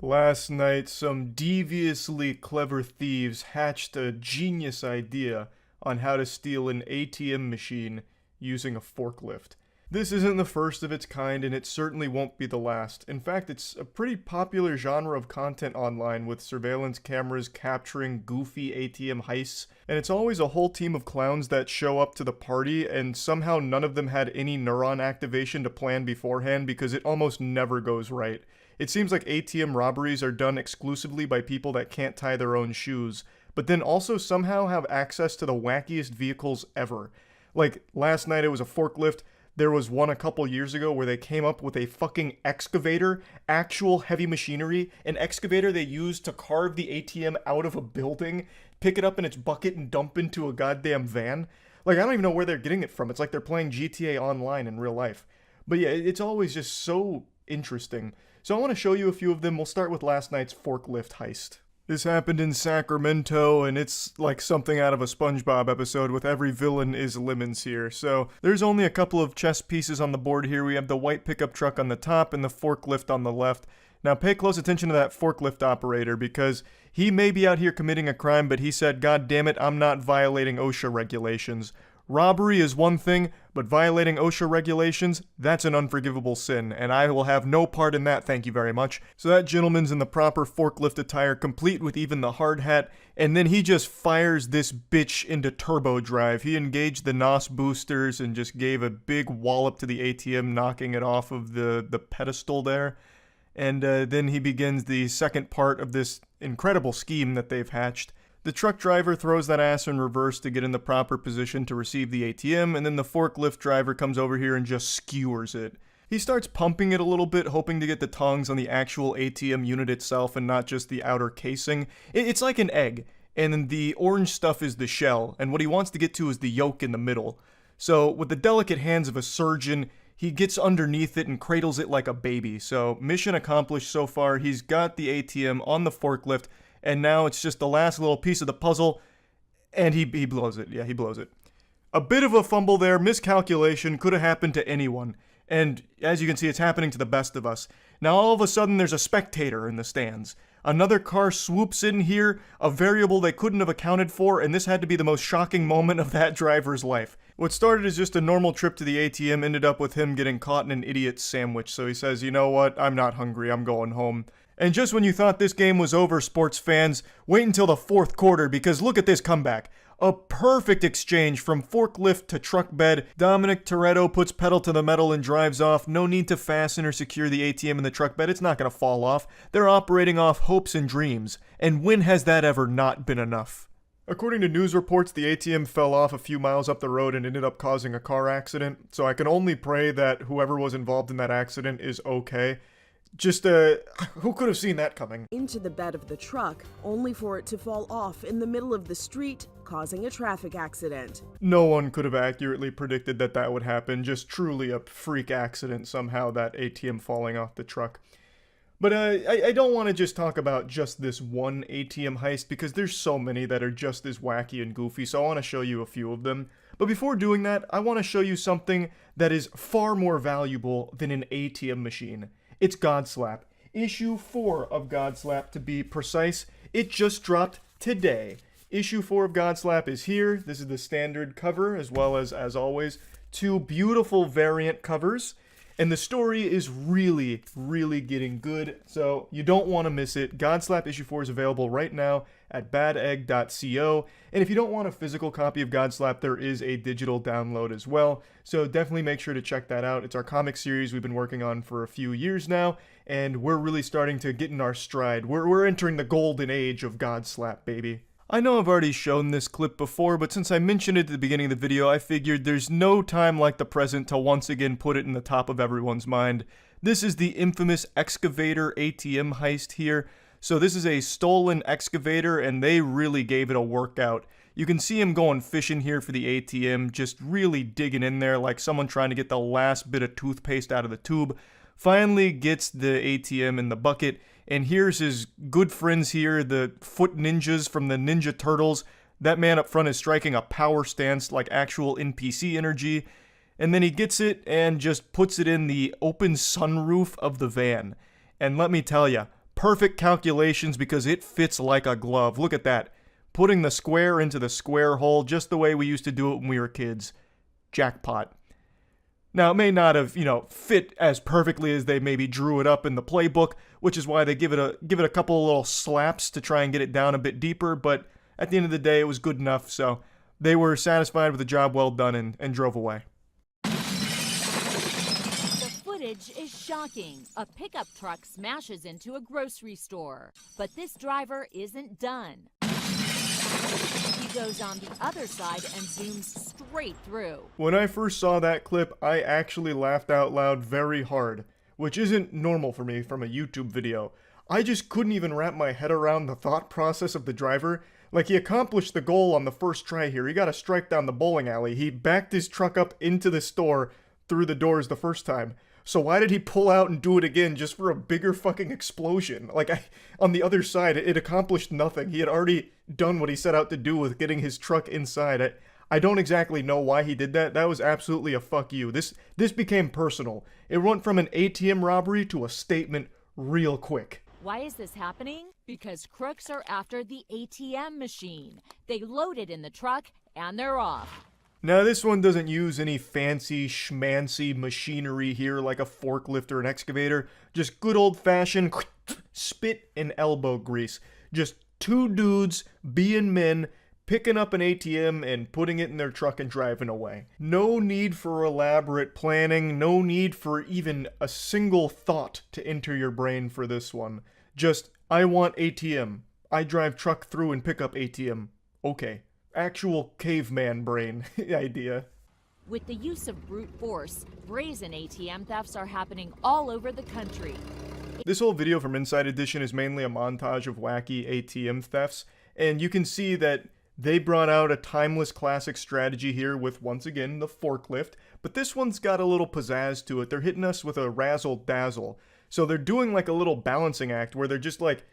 Last night, some deviously clever thieves hatched a genius idea on how to steal an ATM machine using a forklift. This isn't the first of its kind, and it certainly won't be the last. In fact, it's a pretty popular genre of content online, with surveillance cameras capturing goofy ATM heists, and it's always a whole team of clowns that show up to the party, and somehow none of them had any neuron activation to plan beforehand because it almost never goes right. It seems like ATM robberies are done exclusively by people that can't tie their own shoes, but then also somehow have access to the wackiest vehicles ever. Like, last night it was a forklift. There was one a couple years ago where they came up with a fucking excavator, actual heavy machinery, an excavator they used to carve the ATM out of a building, pick it up in its bucket and dump into a goddamn van. Like, I don't even know where they're getting it from. It's like they're playing GTA Online in real life. But yeah, it's always just so interesting. So I want to show you a few of them. We'll start with last night's forklift heist. This happened in Sacramento, and it's like something out of a SpongeBob episode with every villain is lemons here. So there's only a couple of chess pieces on the board here. We have the white pickup truck on the top and the forklift on the left. Now pay close attention to that forklift operator, because he may be out here committing a crime, but he said, "God damn it, I'm not violating OSHA regulations." Robbery is one thing, but violating OSHA regulations, that's an unforgivable sin, and I will have no part in that, thank you very much. So that gentleman's in the proper forklift attire, complete with even the hard hat, and then he just fires this bitch into turbo drive. He engaged the NOS boosters and just gave a big wallop to the ATM, knocking it off of the pedestal there. And then he begins the second part of this incredible scheme that they've hatched. The truck driver throws that ass in reverse to get in the proper position to receive the ATM, and then the forklift driver comes over here and just skewers it. He starts pumping it a little bit, hoping to get the tongs on the actual ATM unit itself and not just the outer casing. It's like an egg, and then the orange stuff is the shell, and what he wants to get to is the yolk in the middle. So, with the delicate hands of a surgeon, he gets underneath it and cradles it like a baby. So, mission accomplished so far. He's got the ATM on the forklift, and now it's just the last little piece of the puzzle, and he blows it. Yeah, he blows it. A bit of a fumble there, miscalculation, could have happened to anyone. And as you can see, it's happening to the best of us. Now all of a sudden there's a spectator in the stands. Another car swoops in here, a variable they couldn't have accounted for, and this had to be the most shocking moment of that driver's life. What started as just a normal trip to the ATM ended up with him getting caught in an idiot's sandwich, so he says, "You know what, I'm not hungry, I'm going home." And just when you thought this game was over, sports fans, wait until the fourth quarter, because look at this comeback. A perfect exchange from forklift to truck bed. Dominic Toretto puts pedal to the metal and drives off. No need to fasten or secure the ATM in the truck bed. It's not going to fall off. They're operating off hopes and dreams. And when has that ever not been enough? According to news reports, the ATM fell off a few miles up the road and ended up causing a car accident. So I can only pray that whoever was involved in that accident is okay. Just, who could have seen that coming? Into the bed of the truck, only for it to fall off in the middle of the street, causing a traffic accident. No one could have accurately predicted that that would happen. Just truly a freak accident somehow, that ATM falling off the truck. But I don't want to just talk about just this one ATM heist, because there's so many that are just as wacky and goofy, so I want to show you a few of them. But before doing that, I want to show you something that is far more valuable than an ATM machine. It's Godslap. Issue 4 of Godslap, to be precise. It just dropped today. Issue 4 of Godslap is here. This is the standard cover, as well as always, 2 beautiful variant covers. And the story is really, really getting good, so you don't want to miss it. Godslap issue 4 is available right now at badegg.co. And if you don't want a physical copy of Godslap, there is a digital download as well. So definitely make sure to check that out. It's our comic series we've been working on for a few years now, and we're really starting to get in our stride. We're entering the golden age of Godslap, baby. I know I've already shown this clip before, but since I mentioned it at the beginning of the video, I figured there's no time like the present to once again put it in the top of everyone's mind. This is the infamous excavator ATM heist here. So this is a stolen excavator, and they really gave it a workout. You can see him going fishing here for the ATM, just really digging in there like someone trying to get the last bit of toothpaste out of the tube. Finally gets the ATM in the bucket, and here's his good friends here, the foot ninjas from the Ninja Turtles. That man up front is striking a power stance like actual NPC energy. And then he gets it and just puts it in the open sunroof of the van. And let me tell ya, perfect calculations because it fits like a glove. Look at that. Putting the square into the square hole just the way we used to do it when we were kids. Jackpot. Now, it may not have, fit as perfectly as they maybe drew it up in the playbook, which is why they give it a couple of little slaps to try and get it down a bit deeper, but at the end of the day, it was good enough, so they were satisfied with the job well done and drove away. The footage is shocking. A pickup truck smashes into a grocery store, but this driver isn't done. He goes on the other side and zooms straight through. When I first saw that clip, I actually laughed out loud very hard, which isn't normal for me from a YouTube video. I just couldn't even wrap my head around the thought process of the driver. Like, he accomplished the goal on the first try here. He got a strike down the bowling alley. He backed his truck up into the store through the doors the first time. So why did he pull out and do it again just for a bigger fucking explosion? Like, on the other side, it accomplished nothing. He had already done what he set out to do with getting his truck inside. I don't exactly know why he did that. That was absolutely a fuck you. This became personal. It went from an ATM robbery to a statement real quick. Why is this happening? Because crooks are after the ATM machine. They load it in the truck and they're off. Now, this one doesn't use any fancy schmancy machinery here like a forklift or an excavator. Just good old-fashioned spit and elbow grease. Just two dudes being men, picking up an ATM and putting it in their truck and driving away. No need for elaborate planning, no need for even a single thought to enter your brain for this one. Just, I want ATM. I drive truck through and pick up ATM. Okay. Actual caveman brain idea. With the use of brute force, brazen ATM thefts are happening all over the country. This whole video from Inside Edition is mainly a montage of wacky ATM thefts, and you can see that they brought out a timeless classic strategy here with, once again, the forklift, but this one's got a little pizzazz to it. They're hitting us with a razzle-dazzle. So they're doing like a little balancing act where they're just like,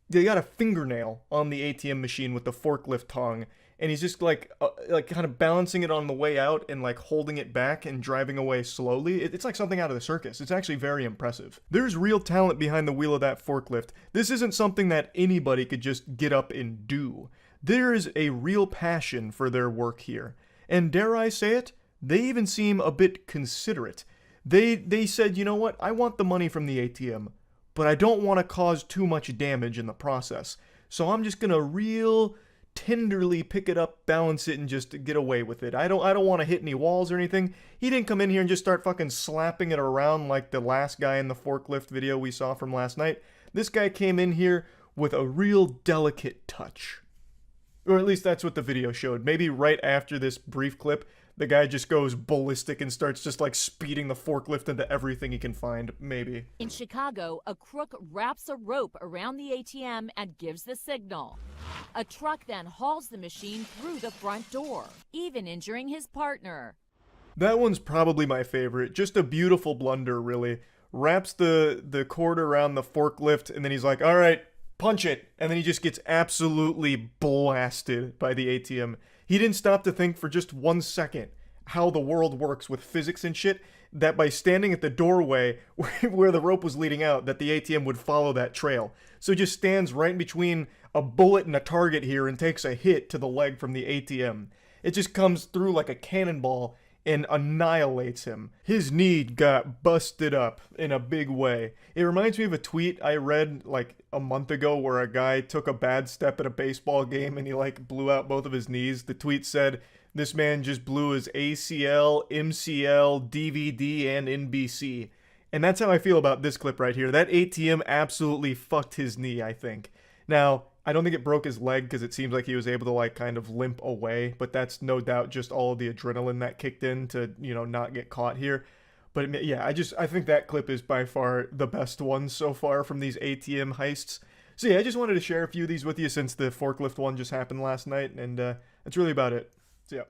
they got a fingernail on the ATM machine with the forklift tongue, and he's just like kind of balancing it on the way out and like holding it back and driving away slowly. It's like something out of the circus. It's actually very impressive. There's real talent behind the wheel of that forklift. This isn't something that anybody could just get up and do. There is a real passion for their work here. And dare I say it, they even seem a bit considerate. They said, you know what, I want the money from the ATM, but I don't want to cause too much damage in the process. So I'm just gonna real tenderly pick it up, balance it, and just get away with it. I don't want to hit any walls or anything. He didn't come in here and just start fucking slapping it around like the last guy in the forklift video we saw from last night. This guy came in here with a real delicate touch. Or at least that's what the video showed. Maybe right after this brief clip, the guy just goes ballistic and starts just like speeding the forklift into everything he can find, maybe. In Chicago, a crook wraps a rope around the ATM and gives the signal. A truck then hauls the machine through the front door, even injuring his partner. That one's probably my favorite. Just a beautiful blunder, really. Wraps the cord around the forklift, and then he's like, all right, punch it. And then he just gets absolutely blasted by the ATM. He didn't stop to think for just 1 second how the world works with physics and shit, that by standing at the doorway where the rope was leading out, that the ATM would follow that trail. So he just stands right in between a bullet and a target here and takes a hit to the leg from the ATM. It just comes through like a cannonball and annihilates him. His knee got busted up in a big way. It reminds me of a tweet I read like a month ago where a guy took a bad step at a baseball game and he like blew out both of his knees. The tweet said, this man just blew his ACL, MCL, DVD, and NBC. And that's how I feel about this clip right here. That ATM absolutely fucked his knee, I think. Now, I don't think it broke his leg because it seems like he was able to like kind of limp away, but that's no doubt just all of the adrenaline that kicked in to, not get caught here. But yeah, I think that clip is by far the best one so far from these ATM heists. So yeah, I just wanted to share a few of these with you since the forklift one just happened last night, and that's really about it. So yeah.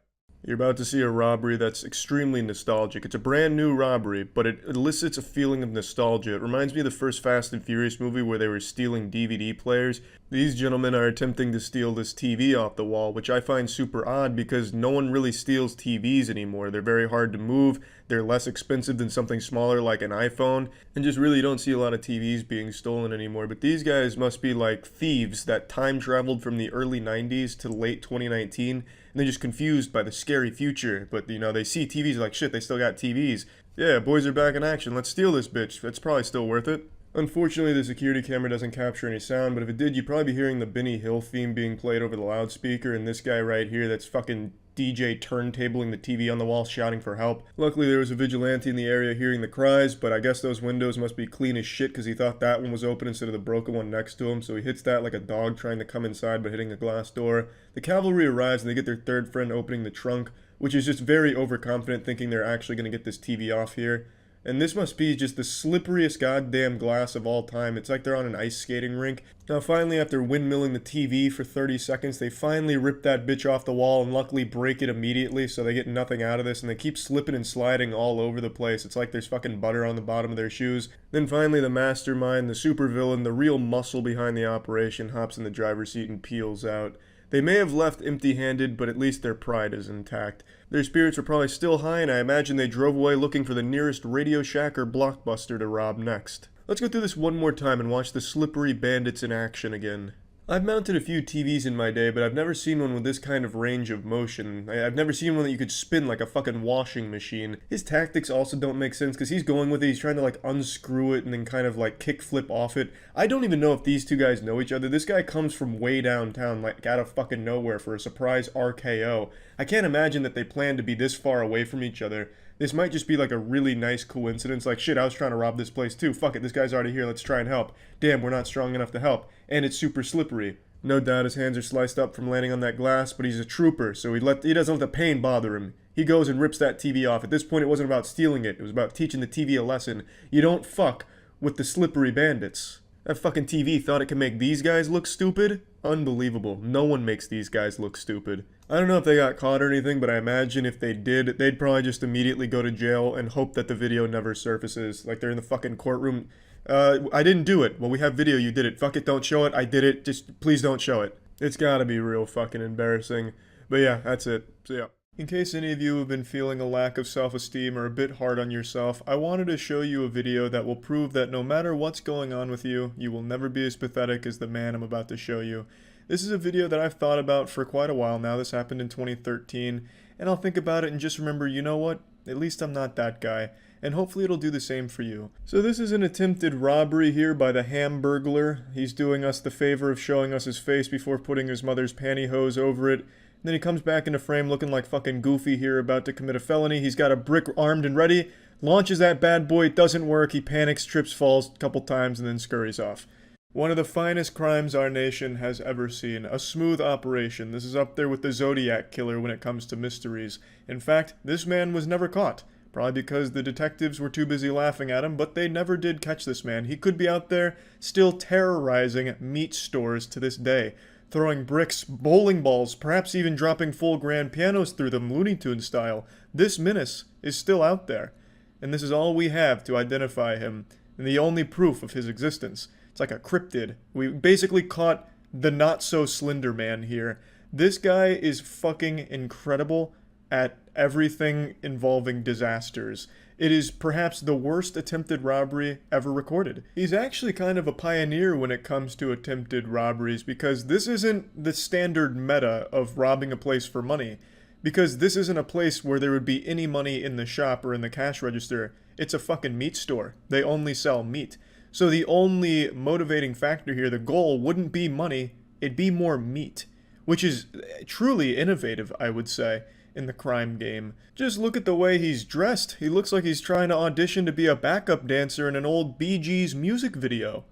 You're about to see a robbery that's extremely nostalgic. It's a brand new robbery, but it elicits a feeling of nostalgia. It reminds me of the first Fast and Furious movie where they were stealing DVD players. These gentlemen are attempting to steal this TV off the wall, which I find super odd because no one really steals TVs anymore. They're very hard to move. they're less expensive than something smaller like an iPhone, and just really don't see a lot of TVs being stolen anymore. But these guys must be like thieves that time traveled from the early 90s to late 2019, and they're just confused by the scary future. But, you know, they see TVs like, shit, they still got TVs. Yeah, boys are back in action. Let's steal this bitch. It's probably still worth it. Unfortunately, the security camera doesn't capture any sound, but if it did, you'd probably be hearing the Benny Hill theme being played over the loudspeaker, and this guy right here that's fucking DJ turntabling the TV on the wall shouting for help. Luckily, there was a vigilante in the area hearing the cries, but I guess those windows must be clean as shit because he thought that one was open instead of the broken one next to him, so he hits that like a dog trying to come inside but hitting a glass door. The cavalry arrives and they get their third friend opening the trunk, which is just very overconfident, thinking they're actually going to get this TV off here. And this must be just the slipperiest goddamn glass of all time. It's like they're on an ice skating rink. Now finally, after windmilling the TV for 30 seconds, they finally rip that bitch off the wall and luckily break it immediately, so they get nothing out of this, and they keep slipping and sliding all over the place. It's like there's fucking butter on the bottom of their shoes. Then finally, the mastermind, the supervillain, the real muscle behind the operation, hops in the driver's seat and peels out. They may have left empty-handed, but at least their pride is intact. Their spirits were probably still high, and I imagine they drove away looking for the nearest Radio Shack or Blockbuster to rob next. Let's go through this one more time and watch the slippery bandits in action again. I've mounted a few TVs in my day, but I've never seen one with this kind of range of motion. I've never seen one that you could spin like a fucking washing machine. His tactics also don't make sense because he's going with it, he's trying to like unscrew it and then kind of like kick flip off it. I don't even know if these two guys know each other. This guy comes from way downtown, like out of fucking nowhere for a surprise RKO. I can't imagine that they plan to be this far away from each other. This might just be like a really nice coincidence, like shit, I was trying to rob this place too, fuck it, this guy's already here, let's try and help. Damn, we're not strong enough to help, and it's super slippery. No doubt his hands are sliced up from landing on that glass, but he's a trooper, so he doesn't let the pain bother him. He goes and rips that TV off. At this point, it wasn't about stealing it, it was about teaching the TV a lesson. You don't fuck with the slippery bandits. That fucking TV thought it could make these guys look stupid? Unbelievable. No one makes these guys look stupid. I don't know if they got caught or anything, but I imagine if they did, they'd probably just immediately go to jail and hope that the video never surfaces. Like they're in the fucking courtroom. I didn't do it. Well, we have video, you did it. Fuck it, don't show it. I did it. Just please don't show it. It's gotta be real fucking embarrassing. But yeah, that's it. So yeah. In case any of you have been feeling a lack of self-esteem or a bit hard on yourself, I wanted to show you a video that will prove that no matter what's going on with you, you will never be as pathetic as the man I'm about to show you. This is a video that I've thought about for quite a while now. This happened in 2013, and I'll think about it and just remember, you know what? At least I'm not that guy, and hopefully it'll do the same for you. So this is an attempted robbery here by the Hamburglar. He's doing us the favor of showing us his face before putting his mother's pantyhose over it. Then he comes back into frame looking like fucking Goofy here, about to commit a felony. He's got a brick armed and ready, launches that bad boy, it doesn't work, he panics, trips, falls a couple times, and then scurries off. One of the finest crimes our nation has ever seen. A smooth operation. This is up there with the Zodiac Killer when it comes to mysteries. In fact, this man was never caught. Probably because the detectives were too busy laughing at him, but they never did catch this man. He could be out there still terrorizing meat stores to this day. Throwing bricks, bowling balls, perhaps even dropping full grand pianos through them, Looney Tunes style. This menace is still out there. And this is all we have to identify him, and the only proof of his existence. It's like a cryptid. We basically caught the not-so-slender man here. This guy is fucking incredible at everything involving disasters. It is perhaps the worst attempted robbery ever recorded. He's actually kind of a pioneer when it comes to attempted robberies, because this isn't the standard meta of robbing a place for money. Because this isn't a place where there would be any money in the shop or in the cash register. It's a fucking meat store. They only sell meat. So the only motivating factor here, the goal, wouldn't be money, it'd be more meat. Which is truly innovative, I would say, in the crime game. Just look at the way he's dressed. He looks like he's trying to audition to be a backup dancer in an old Bee Gees music video.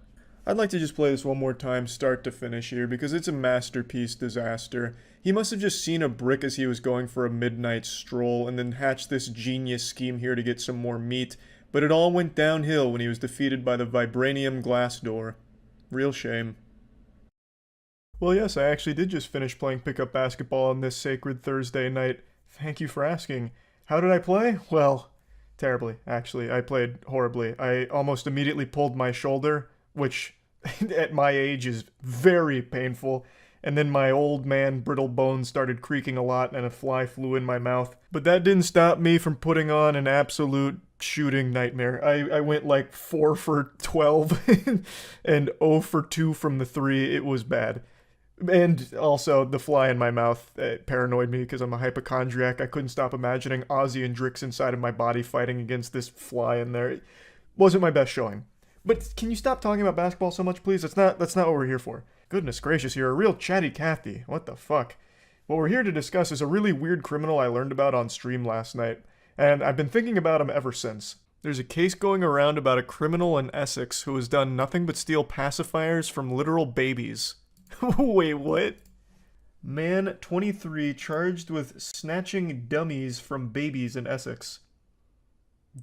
I'd like to just play this one more time, start to finish here, because it's a masterpiece disaster. He must have just seen a brick as he was going for a midnight stroll, and then hatched this genius scheme here to get some more meat. But it all went downhill when he was defeated by the vibranium glass door. Real shame. Well, yes, I actually did just finish playing pickup basketball on this sacred Thursday night. Thank you for asking. How did I play? Well, terribly, actually. I played horribly. I almost immediately pulled my shoulder, which at my age is very painful. and then my old man brittle bones started creaking a lot and a fly flew in my mouth. But that didn't stop me from putting on an absolute shooting nightmare. I went like 4 for 12 and 0 for 2 from the 3. It was bad. And also, the fly in my mouth paranoid me because I'm a hypochondriac. I couldn't stop imagining Ozzy and Drix inside of my body fighting against this fly in there. It wasn't my best showing. But can you stop talking about basketball so much, please? That's not what we're here for. Goodness gracious, you're a real chatty Cathy. What the fuck? What we're here to discuss is a really weird criminal I learned about on stream last night, and I've been thinking about him ever since. There's a case going around about a criminal in Essex who has done nothing but steal pacifiers from literal babies. Wait, what? Man, 23, charged with snatching dummies from babies in Essex.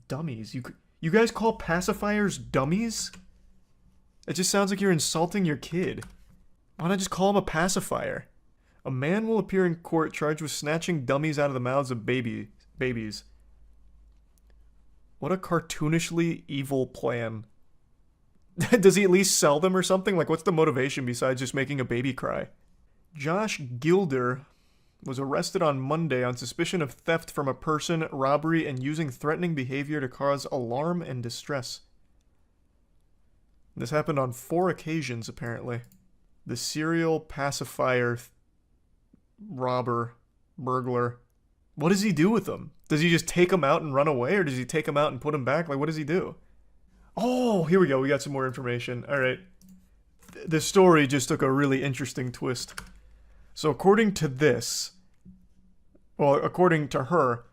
Dummies? You guys call pacifiers dummies? It just sounds like you're insulting your kid. Why not just call him a pacifier? A man will appear in court charged with snatching dummies out of the mouths of babies. What a cartoonishly evil plan. Does he at least sell them or something? Like, what's the motivation besides just making a baby cry? Josh Gilder was arrested on Monday on suspicion of theft from a person, robbery, and using threatening behavior to cause alarm and distress. This happened on 4 occasions, apparently. The serial pacifier robber, burglar. What does he do with them? Does he just take them out and run away, or does he take them out and put them back? Like, what does he do? Oh, here we go. We got some more information. All right. The story just took a really interesting twist. So according to her,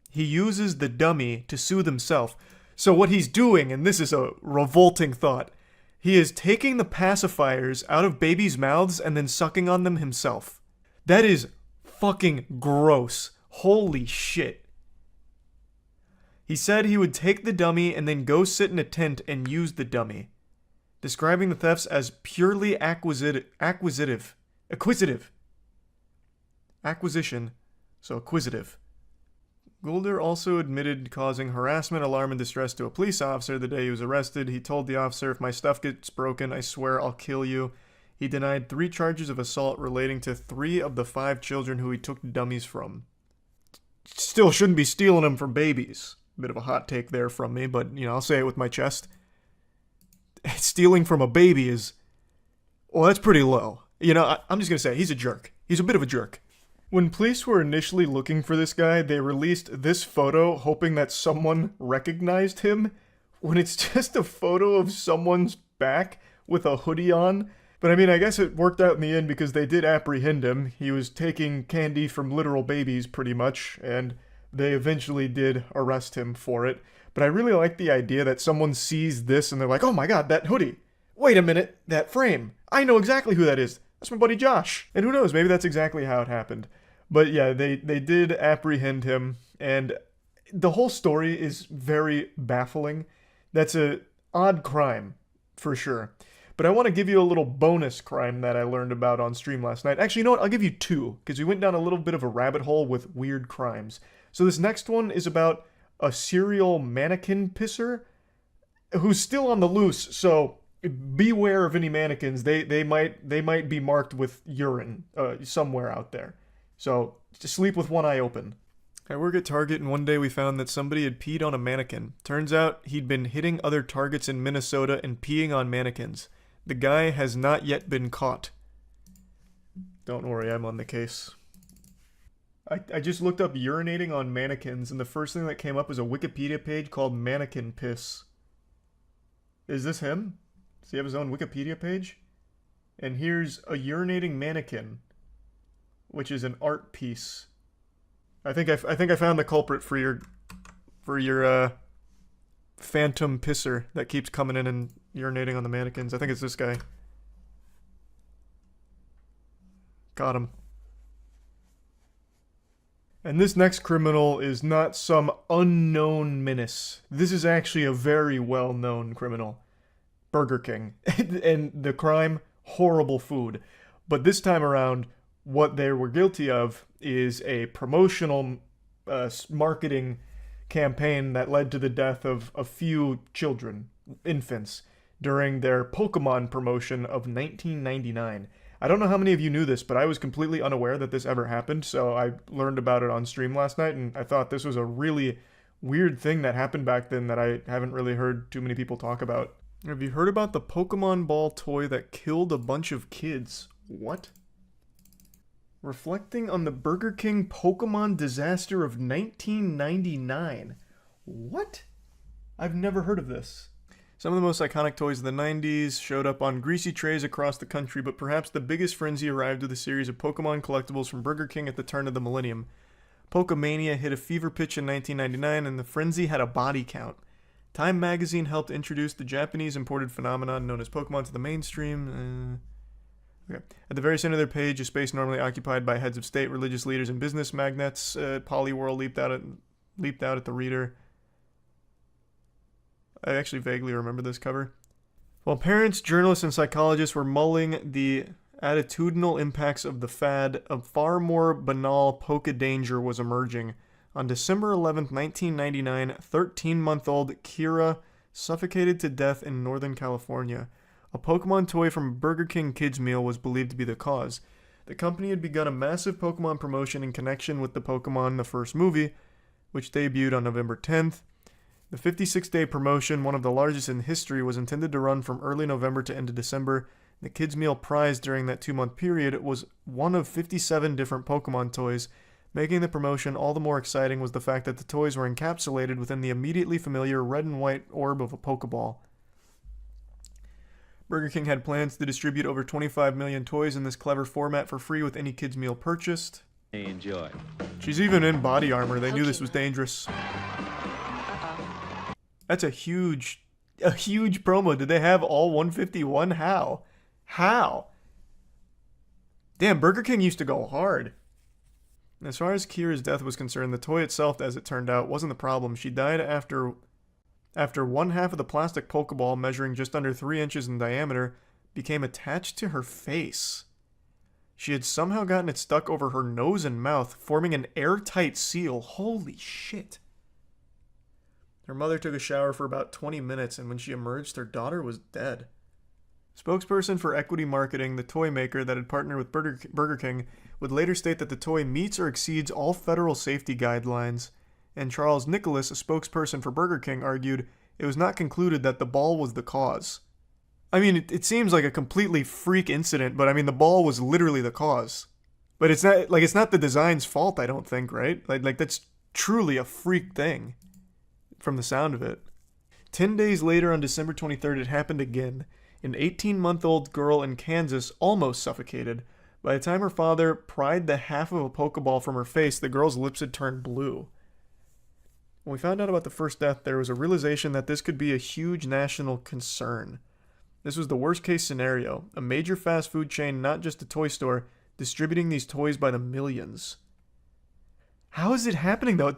he uses the dummy to soothe himself. So what he's doing, and this is a revolting thought, he is taking the pacifiers out of babies' mouths and then sucking on them himself. That is fucking gross. Holy shit. He said he would take the dummy and then go sit in a tent and use the dummy, describing the thefts as purely acquisition. Goulder also admitted causing harassment, alarm, and distress to a police officer the day he was arrested. He told the officer, "If my stuff gets broken, I swear I'll kill you." He denied 3 charges of assault relating to 3 of the 5 children who he took dummies from. Still shouldn't be stealing them from babies. Bit of a hot take there from me, but, I'll say it with my chest. Stealing from a baby is... well, that's pretty low. I'm just gonna say, he's a jerk. He's a bit of a jerk. When police were initially looking for this guy, they released this photo hoping that someone recognized him, when it's just a photo of someone's back with a hoodie on. But I guess it worked out in the end because they did apprehend him. He was taking candy from literal babies, pretty much, and they eventually did arrest him for it. But I really like the idea that someone sees this and they're like, "Oh my god, that hoodie. Wait a minute, that frame. I know exactly who that is. That's my buddy Josh." And who knows, maybe that's exactly how it happened. But yeah, they did apprehend him, and the whole story is very baffling. That's a odd crime, for sure. But I want to give you a little bonus crime that I learned about on stream last night. Actually, you know what? I'll give you 2, because we went down a little bit of a rabbit hole with weird crimes. So this next one is about a serial mannequin pisser who's still on the loose, so beware of any mannequins. They might be marked with urine somewhere out there. So just sleep with one eye open. I work at Target, and one day we found that somebody had peed on a mannequin. Turns out he'd been hitting other Targets in Minnesota and peeing on mannequins. The guy has not yet been caught. Don't worry, I'm on the case. I just looked up urinating on mannequins, and the first thing that came up was a Wikipedia page called Mannequin Piss. Is this him? Does he have his own Wikipedia page? And here's a urinating mannequin, which is an art piece. I think I found the culprit for your phantom pisser that keeps coming in and urinating on the mannequins. I think it's this guy. Got him. And this next criminal is not some unknown menace. This is actually a very well-known criminal. Burger King. And the crime, horrible food. But this time around, what they were guilty of is a promotional marketing campaign that led to the death of a few children, infants, during their Pokemon promotion of 1999. I don't know how many of you knew this, but I was completely unaware that this ever happened, so I learned about it on stream last night, and I thought this was a really weird thing that happened back then that I haven't really heard too many people talk about. Have you heard about the Pokemon ball toy that killed a bunch of kids? What? Reflecting on the Burger King Pokemon disaster of 1999. What? I've never heard of this. Some of the most iconic toys of the 90s showed up on greasy trays across the country, but perhaps the biggest frenzy arrived with a series of Pokemon collectibles from Burger King at the turn of the millennium. Pokémania hit a fever pitch in 1999, and the frenzy had a body count. Time magazine helped introduce the Japanese imported phenomenon known as Pokemon to the mainstream. Okay. At the very center of their page, a space normally occupied by heads of state, religious leaders, and business magnates, Poliwhirl leaped out at the reader. I actually vaguely remember this cover. While parents, journalists, and psychologists were mulling the attitudinal impacts of the fad, a far more banal Pokedanger was emerging. On December 11th, 1999, 13-month-old Kira suffocated to death in Northern California. A Pokemon toy from Burger King Kids Meal was believed to be the cause. The company had begun a massive Pokemon promotion in connection with the Pokemon the First movie, which debuted on November 10th. The 56-day promotion, one of the largest in history, was intended to run from early November to end of December. The Kids Meal prize during that 2-month period was one of 57 different Pokemon toys. Making the promotion all the more exciting was the fact that the toys were encapsulated within the immediately familiar red and white orb of a Pokeball. Burger King had plans to distribute over 25 million toys in this clever format for free with any Kids Meal purchased. Enjoy. She's even in body armor. They knew this was dangerous. That's a huge promo. Did they have all 151? How? Damn, Burger King used to go hard. As far as Kira's death was concerned, the toy itself, as it turned out, wasn't the problem. She died after one half of the plastic Pokeball, measuring just under 3 inches in diameter, became attached to her face. She had somehow gotten it stuck over her nose and mouth, forming an airtight seal. Holy shit. Her mother took a shower for about 20 minutes, and when she emerged, her daughter was dead. Spokesperson for Equity Marketing, the toy maker that had partnered with Burger King, would later state that the toy meets or exceeds all federal safety guidelines. And Charles Nicholas, a spokesperson for Burger King, argued it was not concluded that the ball was the cause. I mean, it seems like a completely freak incident, but I mean, the ball was literally the cause. But it's not the design's fault, I don't think, right? Like that's truly a freak thing, from the sound of it. 10 days later, on December 23rd, it happened again. An 18-month-old girl in Kansas almost suffocated. By the time her father pried the half of a Pokeball from her face, the girl's lips had turned blue. When we found out about the first death, there was a realization that this could be a huge national concern. This was the worst-case scenario, a major fast food chain, not just a toy store, distributing these toys by the millions. How is it happening, though? It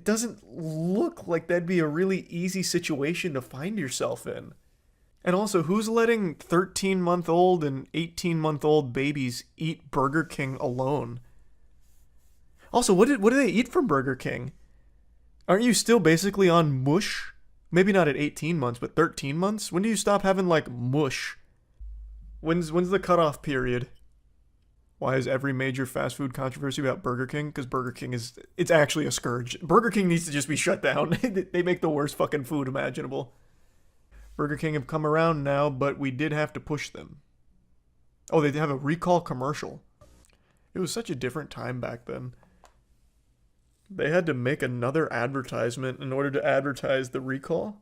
doesn't look like that'd be a really easy situation to find yourself in. And also, who's letting 13-month-old and 18-month-old babies eat Burger King alone? Also, what do they eat from Burger King? Aren't you still basically on mush? Maybe not at 18 months, but 13 months? When do you stop having, like, mush? When's the cutoff period? Why is every major fast food controversy about Burger King? Because Burger King it's actually a scourge. Burger King needs to just be shut down. They make the worst fucking food imaginable. Burger King have come around now, but we did have to push them. Oh, they have a recall commercial. It was such a different time back then. They had to make another advertisement in order to advertise the recall.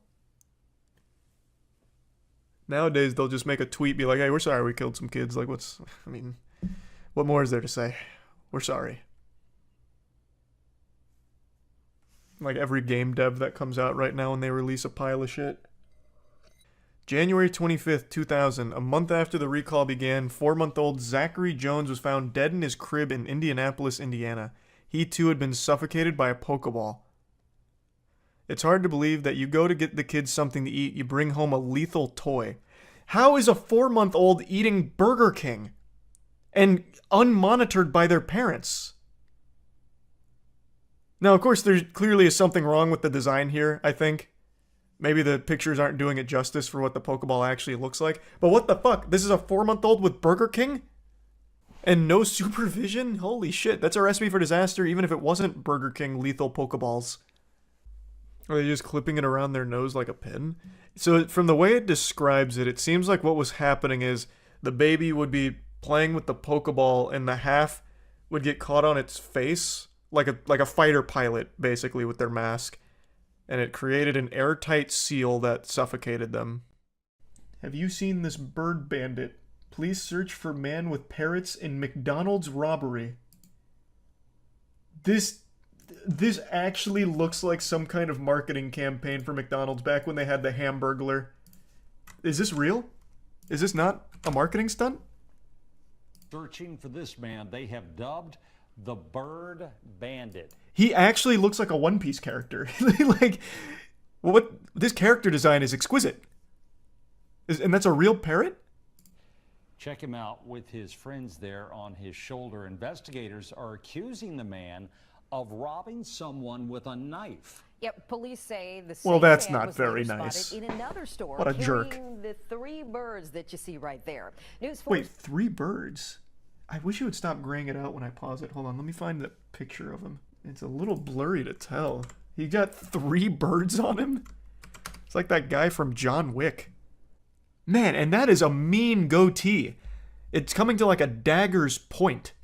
Nowadays, they'll just make a tweet, be like, hey, we're sorry we killed some kids. Like, what more is there to say? We're sorry. Like every game dev that comes out right now when they release a pile of shit. January 25th, 2000, a month after the recall began, 4-month-old Zachary Jones was found dead in his crib in Indianapolis, Indiana. He too had been suffocated by a Pokeball. It's hard to believe that you go to get the kids something to eat, you bring home a lethal toy. How is a 4-month-old eating Burger King? And unmonitored by their parents? Now, of course, there clearly is something wrong with the design here, I think. Maybe the pictures aren't doing it justice for what the Pokeball actually looks like. But what the fuck? This is a 4-month-old with Burger King? And no supervision? Holy shit, that's a recipe for disaster even if it wasn't Burger King lethal Pokeballs. Are they just clipping it around their nose like a pin? So from the way it describes it, it seems like what was happening is the baby would be playing with the Pokeball and the half would get caught on its face, like a fighter pilot, basically, with their mask. And it created an airtight seal that suffocated them. Have you seen this bird bandit? Please search for man with parrots in McDonald's robbery. This actually looks like some kind of marketing campaign for McDonald's back when they had the Hamburglar. Is this real? Is this not a marketing stunt? Searching for this man they have dubbed the Bird Bandit. He actually looks like a One Piece character. Like, what? This character design is exquisite. And that's a real parrot? Check him out with his friends there on his shoulder. Investigators are accusing the man of robbing someone with a knife. Yep, police say the Well, same that's man not was very later nice. spotted in another store What a jerk. carrying the 3 birds that you see right there. News 4. Wait, 3 birds? I wish you would stop graying it out when I pause it. Hold on, let me find the picture of him. It's a little blurry to tell. He got 3 birds on him? It's like that guy from John Wick. Man, and that is a mean goatee. It's coming to like a dagger's point.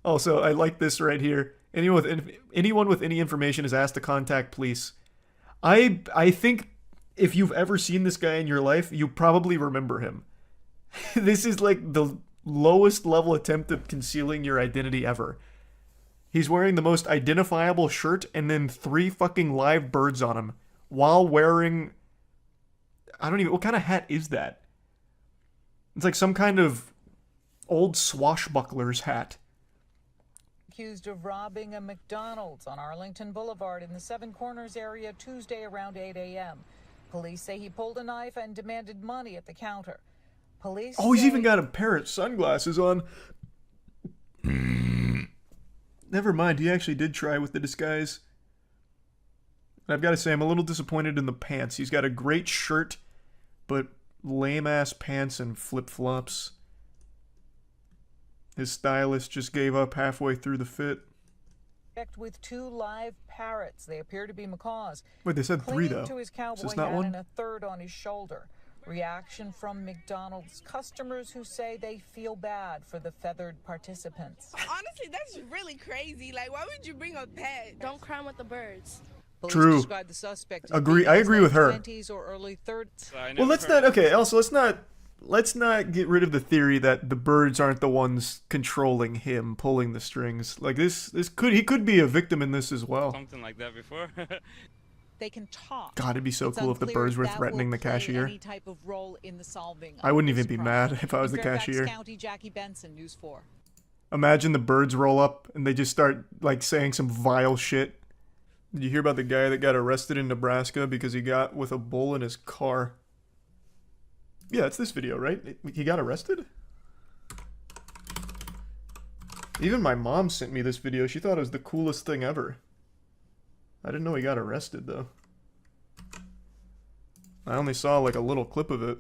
Also, I like this right here. Anyone with any information is asked to contact police. I think if you've ever seen this guy in your life, you probably remember him. This is like the lowest level attempt at concealing your identity ever. He's wearing the most identifiable shirt and then 3 fucking live birds on him while wearing... what kind of hat is that? It's like some kind of old swashbuckler's hat. Accused of robbing a McDonald's on Arlington Boulevard in the Seven Corners area Tuesday around 8 a.m. Police say he pulled a knife and demanded money at the counter. Police He's say even got a pair of sunglasses on. Never mind, he actually did try with the disguise. I've got to say, I'm a little disappointed in the pants. He's got a great shirt, but lame-ass pants and flip-flops. His stylist just gave up halfway through the fit. with 2 live parrots. They appear to be macaws. Wait, they said 3 Clinging though. to his Is cowboy this not hat one? and a third on his shoulder. Reaction from McDonald's customers who say they feel bad for the feathered participants. Honestly, that's really crazy. Like, why would you bring a pet? Don't crime with the birds. Police True. describe the suspect as Agree. being I in his agree with late her. 20s or early 30s. Well, let's not. Okay. Also, let's not get rid of the theory that the birds aren't the ones controlling him, pulling the strings. Like he could be a victim in this as well. Something like that before. They can talk. God, it'd be so It's cool if the unclear birds were that threatening will the play cashier. Any type of role in the solving I of wouldn't this even be crime. mad if I was In the Fairfax cashier. County, Jackie Benson, News 4. Imagine the birds roll up and they just start like saying some vile shit. Did you hear about the guy that got arrested in Nebraska because he got with a bull in his car? Yeah, it's this video, right? He got arrested? Even my mom sent me this video. She thought it was the coolest thing ever. I didn't know he got arrested, though. I only saw like a little clip of it.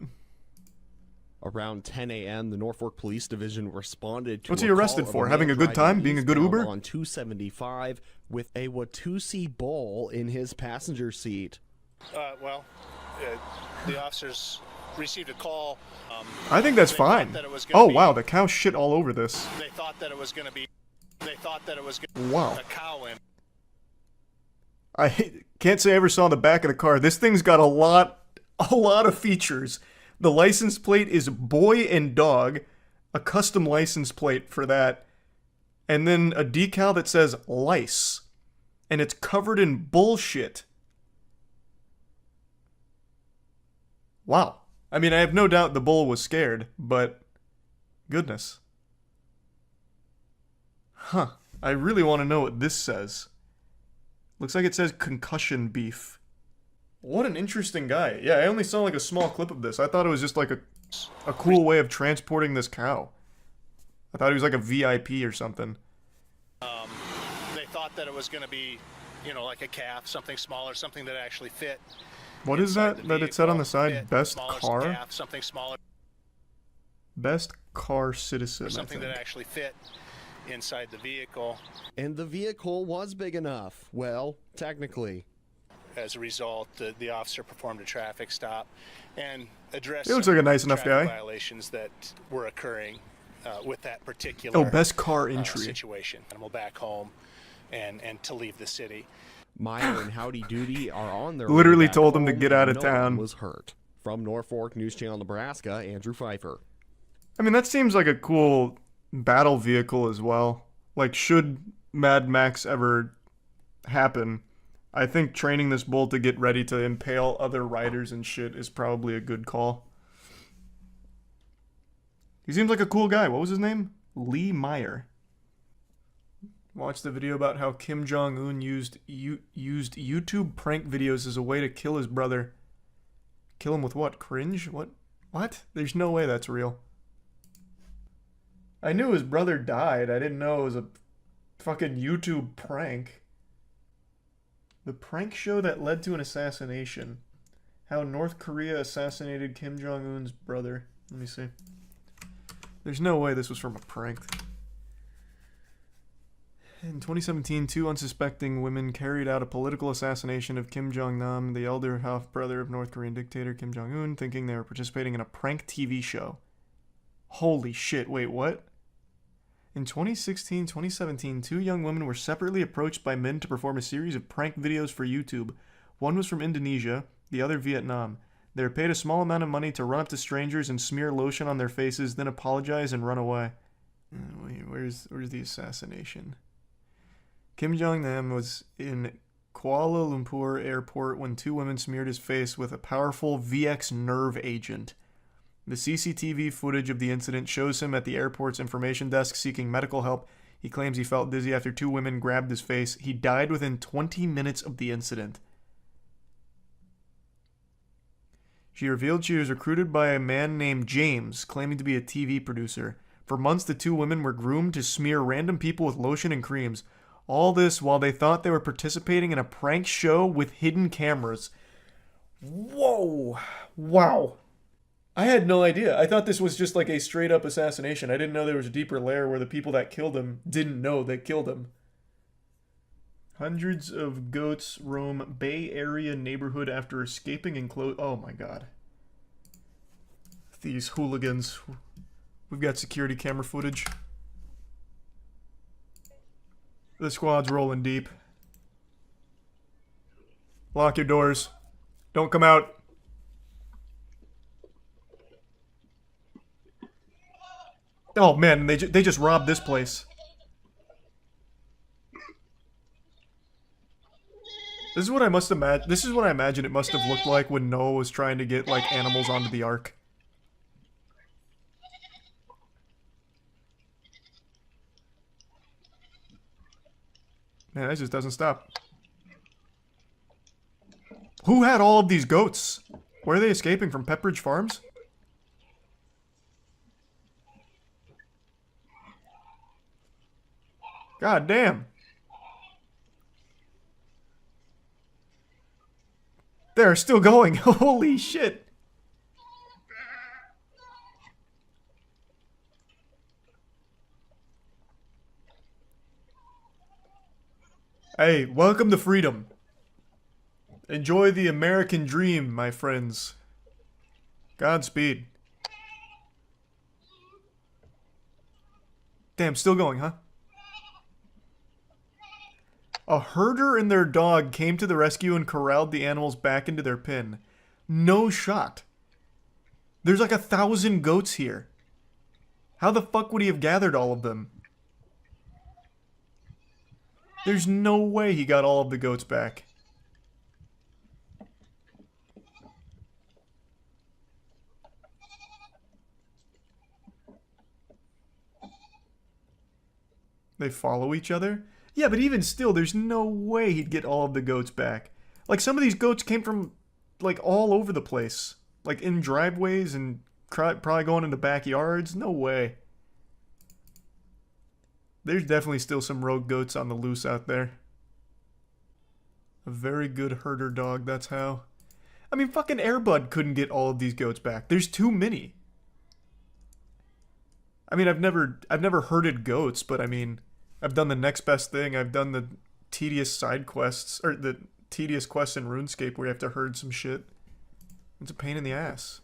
Around 10 a.m., the Norfolk Police Division responded to What's a he arrested call of for? man Having a good driving time? Being a good eastbound Uber? On 275 with a Watusi bull in his passenger seat. The officers received a call. I think that's They thought fine. that it was gonna Oh be- wow, the cow shit all over this. They thought that it was going to be. They thought that it was going to Wow. be a cow in. I can't say I ever saw the back of the car. This thing's got a lot of features. The license plate is boy and dog, a custom license plate for that, and then a decal that says lice, and it's covered in bullshit. Wow. I mean, I have no doubt the bull was scared, but goodness. Huh. I really want to know what this says. Looks like it says concussion beef. What an interesting guy. Yeah, I only saw like a small clip of this. I thought it was just like a cool way of transporting this cow. I thought he was like a VIP or something. They thought that it was going to be, like a calf, something smaller, something that actually fit. What is inside that the that it said on the vehicle. side? Best Smaller car? calf, something smaller, Best car citizen, or something I think. that actually fit inside the vehicle. And the vehicle was big enough. Well, technically. As a result, the officer performed a traffic stop and addressed He looks some like a nice enough traffic guy. violations that were occurring with that particular Oh, best car entry. situation. Animal back home and to leave the city. Meyer and Howdy Doody are on their Literally way back told them to home get and out of no town. one was hurt. From Norfolk News Channel, Nebraska, Andrew Pfeiffer. I mean, that seems like a cool battle vehicle as well. Like, should Mad Max ever happen, I think training this bull to get ready to impale other riders and shit is probably a good call. He seems like a cool guy. What was his name? Lee Meyer. Watched the video about how Kim Jong-un used YouTube prank videos as a way to kill his brother. Kill him with what? Cringe? What? There's no way that's real. I knew his brother died. I didn't know it was a fucking YouTube prank. The prank show that led to an assassination. How North Korea assassinated Kim Jong-un's brother. Let me see. There's no way this was from a prank. In 2017, 2 unsuspecting women carried out a political assassination of Kim Jong-nam, the elder half-brother of North Korean dictator Kim Jong-un, thinking they were participating in a prank TV show. Holy shit, wait, what? In 2016-2017, 2 young women were separately approached by men to perform a series of prank videos for YouTube. One was from Indonesia, the other Vietnam. They were paid a small amount of money to run up to strangers and smear lotion on their faces, then apologize and run away. Wait, where's the assassination? Kim Jong-nam was in Kuala Lumpur airport when 2 women smeared his face with a powerful VX nerve agent. The CCTV footage of the incident shows him at the airport's information desk seeking medical help. He claims he felt dizzy after 2 women grabbed his face. He died within 20 minutes of the incident. She revealed she was recruited by a man named James, claiming to be a TV producer. For months, the 2 women were groomed to smear random people with lotion and creams. All this while they thought they were participating in a prank show with hidden cameras. Whoa! Wow. I had no idea. I thought this was just like a straight up assassination. I didn't know there was a deeper layer where the people that killed him didn't know they killed him. Hundreds of goats roam Bay Area neighborhood after escaping enclosed. Oh my god. These hooligans. We've got security camera footage. The squad's rolling deep. Lock your doors. Don't come out. Oh man, they just robbed this place. This is what I must imagine. This is what I imagine it must have looked like when Noah was trying to get like animals onto the ark. Man, that just doesn't stop. Who had all of these goats? Where are they escaping from? Pepperidge Farms? God damn. They're still going. Holy shit. Hey, welcome to freedom. Enjoy the American dream, my friends. Godspeed. Damn, still going, huh? A herder and their dog came to the rescue and corralled the animals back into their pen. No shot. There's like 1,000 goats here. How the fuck would he have gathered all of them? There's no way he got all of the goats back. They follow each other? Yeah, but even still, there's no way he'd get all of the goats back. Like, some of these goats came from, like, all over the place. Like, in driveways and probably going into backyards. No way. There's definitely still some rogue goats on the loose out there. A very good herder dog, that's how. I mean, fucking Airbud couldn't get all of these goats back. There's too many. I mean, I've never herded goats, but I mean, I've done the next best thing. I've done the tedious side quests, or the tedious quests in RuneScape where you have to herd some shit. It's a pain in the ass.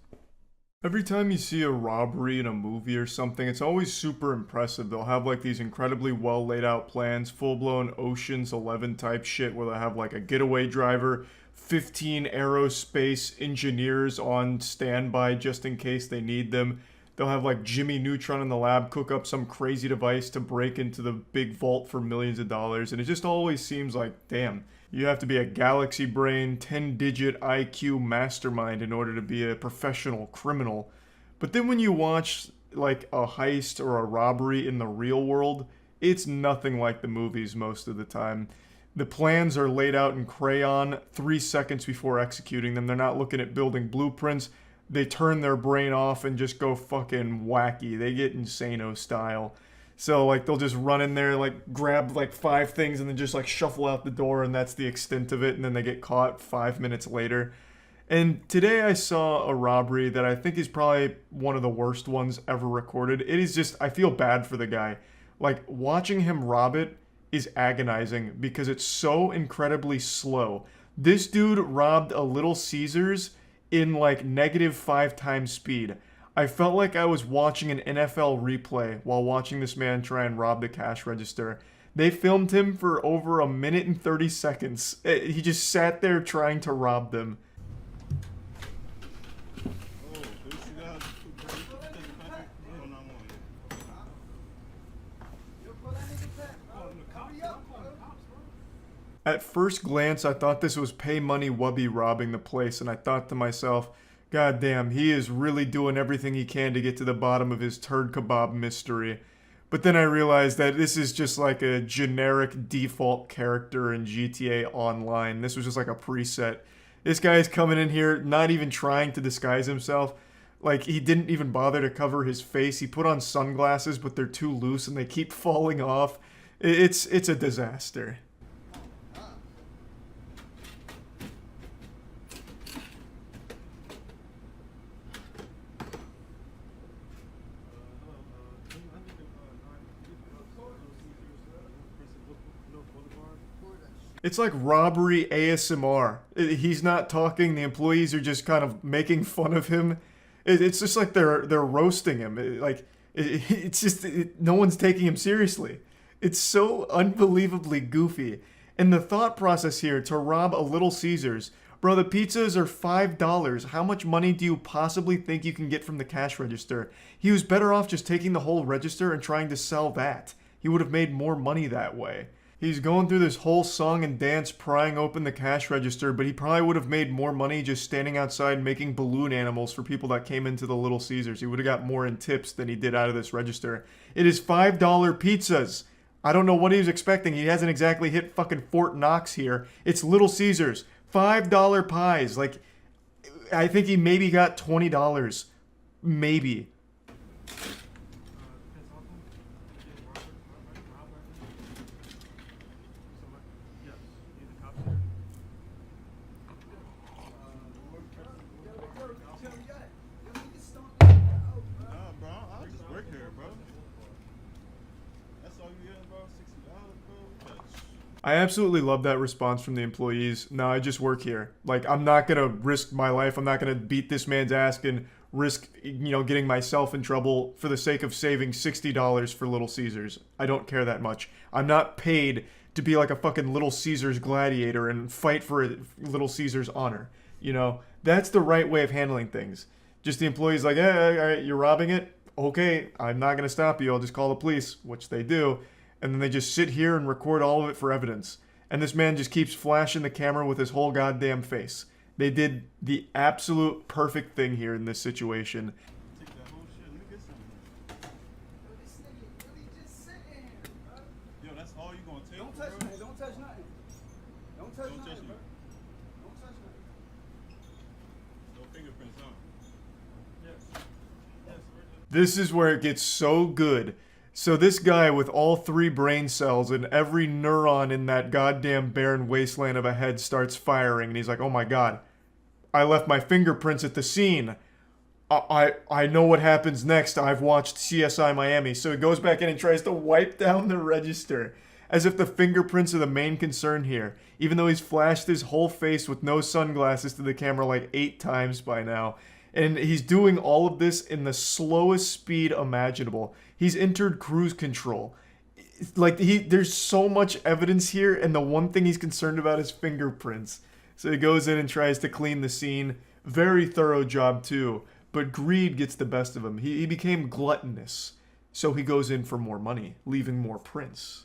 Every time you see a robbery in a movie or something, it's always super impressive. They'll have like these incredibly well laid out plans, full-blown Ocean's 11 type shit where they'll have like a getaway driver, 15 aerospace engineers on standby just in case they need them. They'll have like Jimmy Neutron in the lab cook up some crazy device to break into the big vault for millions of dollars. And it just always seems like, damn, you have to be a galaxy brain, 10-digit IQ mastermind in order to be a professional criminal. But then when you watch like a heist or a robbery in the real world, it's nothing like the movies most of the time. The plans are laid out in crayon 3 seconds before executing them. They're not looking at building blueprints. They turn their brain off and just go fucking wacky. They get Insano style. So, like, they'll just run in there, like, grab, like, 5 things and then just, like, shuffle out the door, and that's the extent of it, and then they get caught 5 minutes later. And today I saw a robbery that I think is probably one of the worst ones ever recorded. It is just, I feel bad for the guy. Like, watching him rob it is agonizing because it's so incredibly slow. This dude robbed a Little Caesars in like -5 times speed. I felt like I was watching an NFL replay while watching this man try and rob the cash register. They filmed him for over 1 minute and 30 seconds. He just sat there trying to rob them. At first glance, I thought this was Pay Money Wubby robbing the place, and I thought to myself, God damn, he is really doing everything he can to get to the bottom of his turd kebab mystery. But then I realized that this is just like a generic default character in GTA Online. This was just like a preset. This guy's coming in here not even trying to disguise himself. Like, he didn't even bother to cover his face. He put on sunglasses, but they're too loose and they keep falling off. It's a disaster. It's like robbery ASMR. He's not talking. The employees are just kind of making fun of him. It's just like they're roasting him. It's just no one's taking him seriously. It's so unbelievably goofy. And the thought process here to rob a Little Caesars, bro, the pizzas are $5. How much money do you possibly think you can get from the cash register? He was better off just taking the whole register and trying to sell that. He would have made more money that way. He's going through this whole song and dance prying open the cash register, but he probably would have made more money just standing outside making balloon animals for people that came into the Little Caesars. He would have got more in tips than he did out of this register. It is $5 pizzas. I don't know what he was expecting. He hasn't exactly hit fucking Fort Knox here. It's Little Caesars. $5 pies. Like, I think he maybe got $20. Maybe. I absolutely love that response from the employees. No, I just work here. Like, I'm not gonna risk my life. I'm not gonna beat this man's ass and risk, getting myself in trouble for the sake of saving $60 for Little Caesars. I don't care that much. I'm not paid to be like a fucking Little Caesars gladiator and fight for Little Caesars honor. That's the right way of handling things. Just the employees like, hey, all right, you're robbing it? Okay, I'm not gonna stop you. I'll just call the police, which they do. And then they just sit here and record all of it for evidence. And this man just keeps flashing the camera with his whole goddamn face. They did the absolute perfect thing here in this situation. Yo, that's all you gonna take? Don't touch me. Don't touch nothing. Don't touch nothing, bro. Don't touch nothing. No fingerprints on. Yes. This is where it gets so good. So this guy with all 3 brain cells and every neuron in that goddamn barren wasteland of a head starts firing, and he's like, oh my god, I left my fingerprints at the scene. I know what happens next. I've watched CSI Miami. So he goes back in and tries to wipe down the register, as if the fingerprints are the main concern here, even though he's flashed his whole face with no sunglasses to the camera like 8 times by now. And he's doing all of this in the slowest speed imaginable. He's entered cruise control. Like, there's so much evidence here, and the one thing he's concerned about is fingerprints. So he goes in and tries to clean the scene. Very thorough job too, but greed gets the best of him. He became gluttonous, so he goes in for more money, leaving more prints.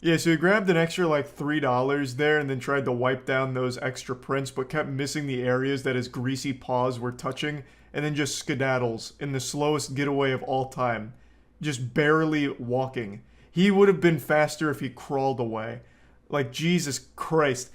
Yeah, so he grabbed an extra like $3 there and then tried to wipe down those extra prints, but kept missing the areas that his greasy paws were touching, and then just skedaddles in the slowest getaway of all time, just barely walking. He would have been faster if he crawled away. Like, Jesus Christ.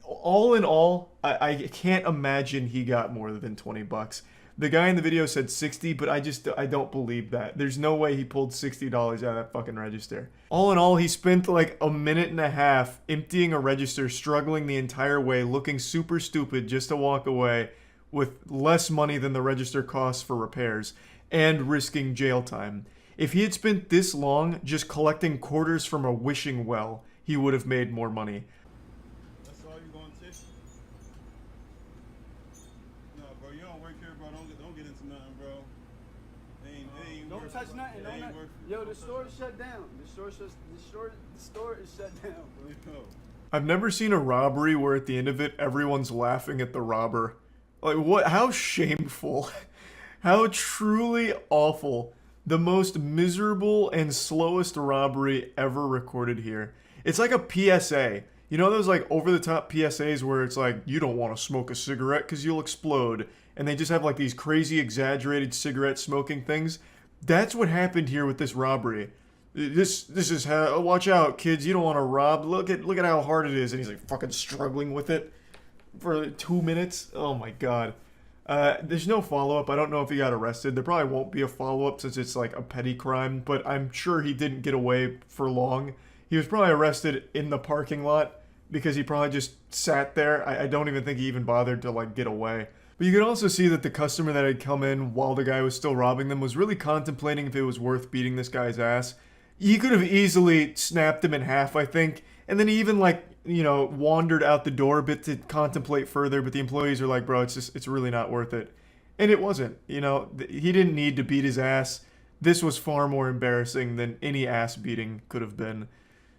All in all, I can't imagine he got more than 20 bucks. The guy in the video said 60, but I don't believe that. There's no way he pulled $60 out of that fucking register. All in all, he spent like a minute and a half emptying a register, struggling the entire way, looking super stupid just to walk away with less money than the register costs for repairs, and risking jail time. If he had spent this long just collecting quarters from a wishing well, he would have made more money. That's all you gonna take? No, bro, you don't work here, bro. Don't get into nothing, bro. Don't touch nothing. Yo, the store is shut down. The store is shut down, bro. I've never seen a robbery where at the end of it, everyone's laughing at the robber. Like, what? How shameful. How truly awful. The most miserable and slowest robbery ever recorded here. It's like a PSA. You know those like over-the-top PSAs where it's like, you don't want to smoke a cigarette because you'll explode. And they just have like these crazy exaggerated cigarette smoking things. That's what happened here with this robbery. This is how, watch out kids, you don't want to rob. Look at how hard it is. And he's like fucking struggling with it for 2 minutes. Oh my god. There's no follow-up. I don't know if he got arrested. There probably won't be a follow-up since it's like a petty crime, but I'm sure he didn't get away for long. He was probably arrested in the parking lot because he probably just sat there. I don't even think he even bothered to like get away. But you could also see that the customer that had come in while the guy was still robbing them was really contemplating if it was worth beating this guy's ass. He could have easily snapped him in half, I think, and then he even like, you know, wandered out the door a bit to contemplate further, but the employees are like, bro, it's really not worth it. And it wasn't, you know, he didn't need to beat his ass. This was far more embarrassing than any ass beating could have been.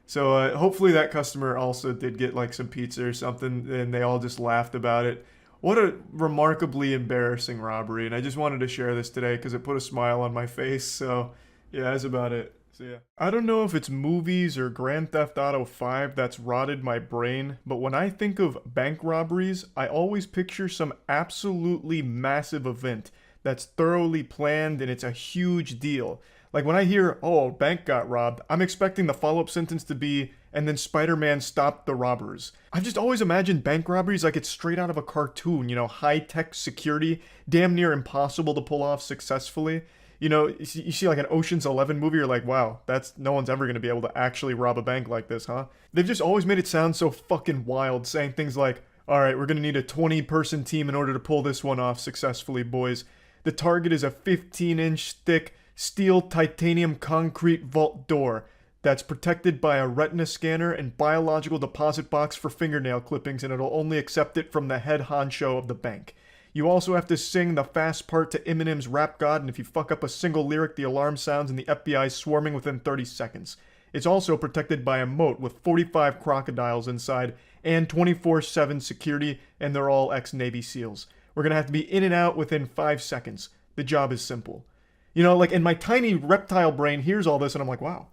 So hopefully that customer also did get like some pizza or something, and they all just laughed about it. What a remarkably embarrassing robbery, and I just wanted to share this today because it put a smile on my face, so yeah, that's about it. So yeah. I don't know if it's movies or Grand Theft Auto 5 that's rotted my brain, but when I think of bank robberies, I always picture some absolutely massive event that's thoroughly planned and it's a huge deal. Like when I hear, oh, a bank got robbed, I'm expecting the follow-up sentence to be, and then Spider-Man stopped the robbers. I've just always imagined bank robberies like it's straight out of a cartoon, you know, high-tech security, damn near impossible to pull off successfully. You know, you see like an Ocean's 11 movie, you're like, wow, no one's ever going to be able to actually rob a bank like this, huh? They've just always made it sound so fucking wild, saying things like, alright, we're going to need a 20-person team in order to pull this one off successfully, boys. The target is a 15-inch thick steel titanium concrete vault door that's protected by a retina scanner and biological deposit box for fingernail clippings, and it'll only accept it from the head honcho of the bank. You also have to sing the fast part to Eminem's Rap God, and if you fuck up a single lyric, the alarm sounds and the FBI is swarming within 30 seconds. It's also protected by a moat with 45 crocodiles inside and 24/7 security, and they're all ex-Navy SEALs. We're gonna have to be in and out within 5 seconds. The job is simple. You know, like in my tiny reptile brain hears all this and I'm like, wow.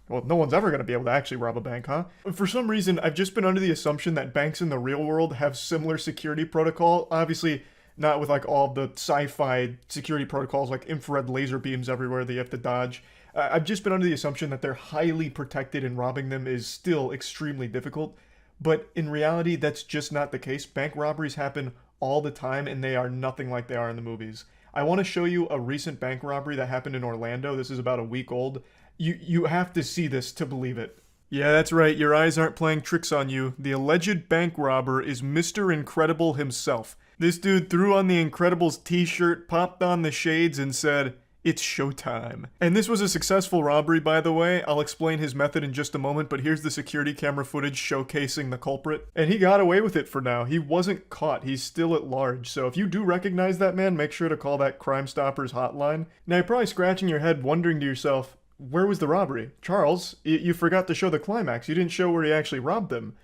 Well, no one's ever going to be able to actually rob a bank, huh? For some reason, I've just been under the assumption that banks in the real world have similar security protocol. Obviously, not with like all the sci-fi security protocols like infrared laser beams everywhere that you have to dodge. I've just been under the assumption that they're highly protected and robbing them is still extremely difficult. But in reality, that's just not the case. Bank robberies happen all the time, and they are nothing like they are in the movies. I want to show you a recent bank robbery that happened in Orlando. This is about a week old. You have to see this to believe it. Yeah, that's right. Your eyes aren't playing tricks on you. The alleged bank robber is Mr. Incredible himself. This dude threw on the Incredibles t-shirt, popped on the shades, and said, "It's showtime." And this was a successful robbery, by the way. I'll explain his method in just a moment, but here's the security camera footage showcasing the culprit. And he got away with it for now. He wasn't caught. He's still at large. So if you do recognize that man, make sure to call that Crime Stoppers hotline. Now you're probably scratching your head wondering to yourself, where was the robbery? Charles, you forgot to show the climax. You didn't show where he actually robbed them.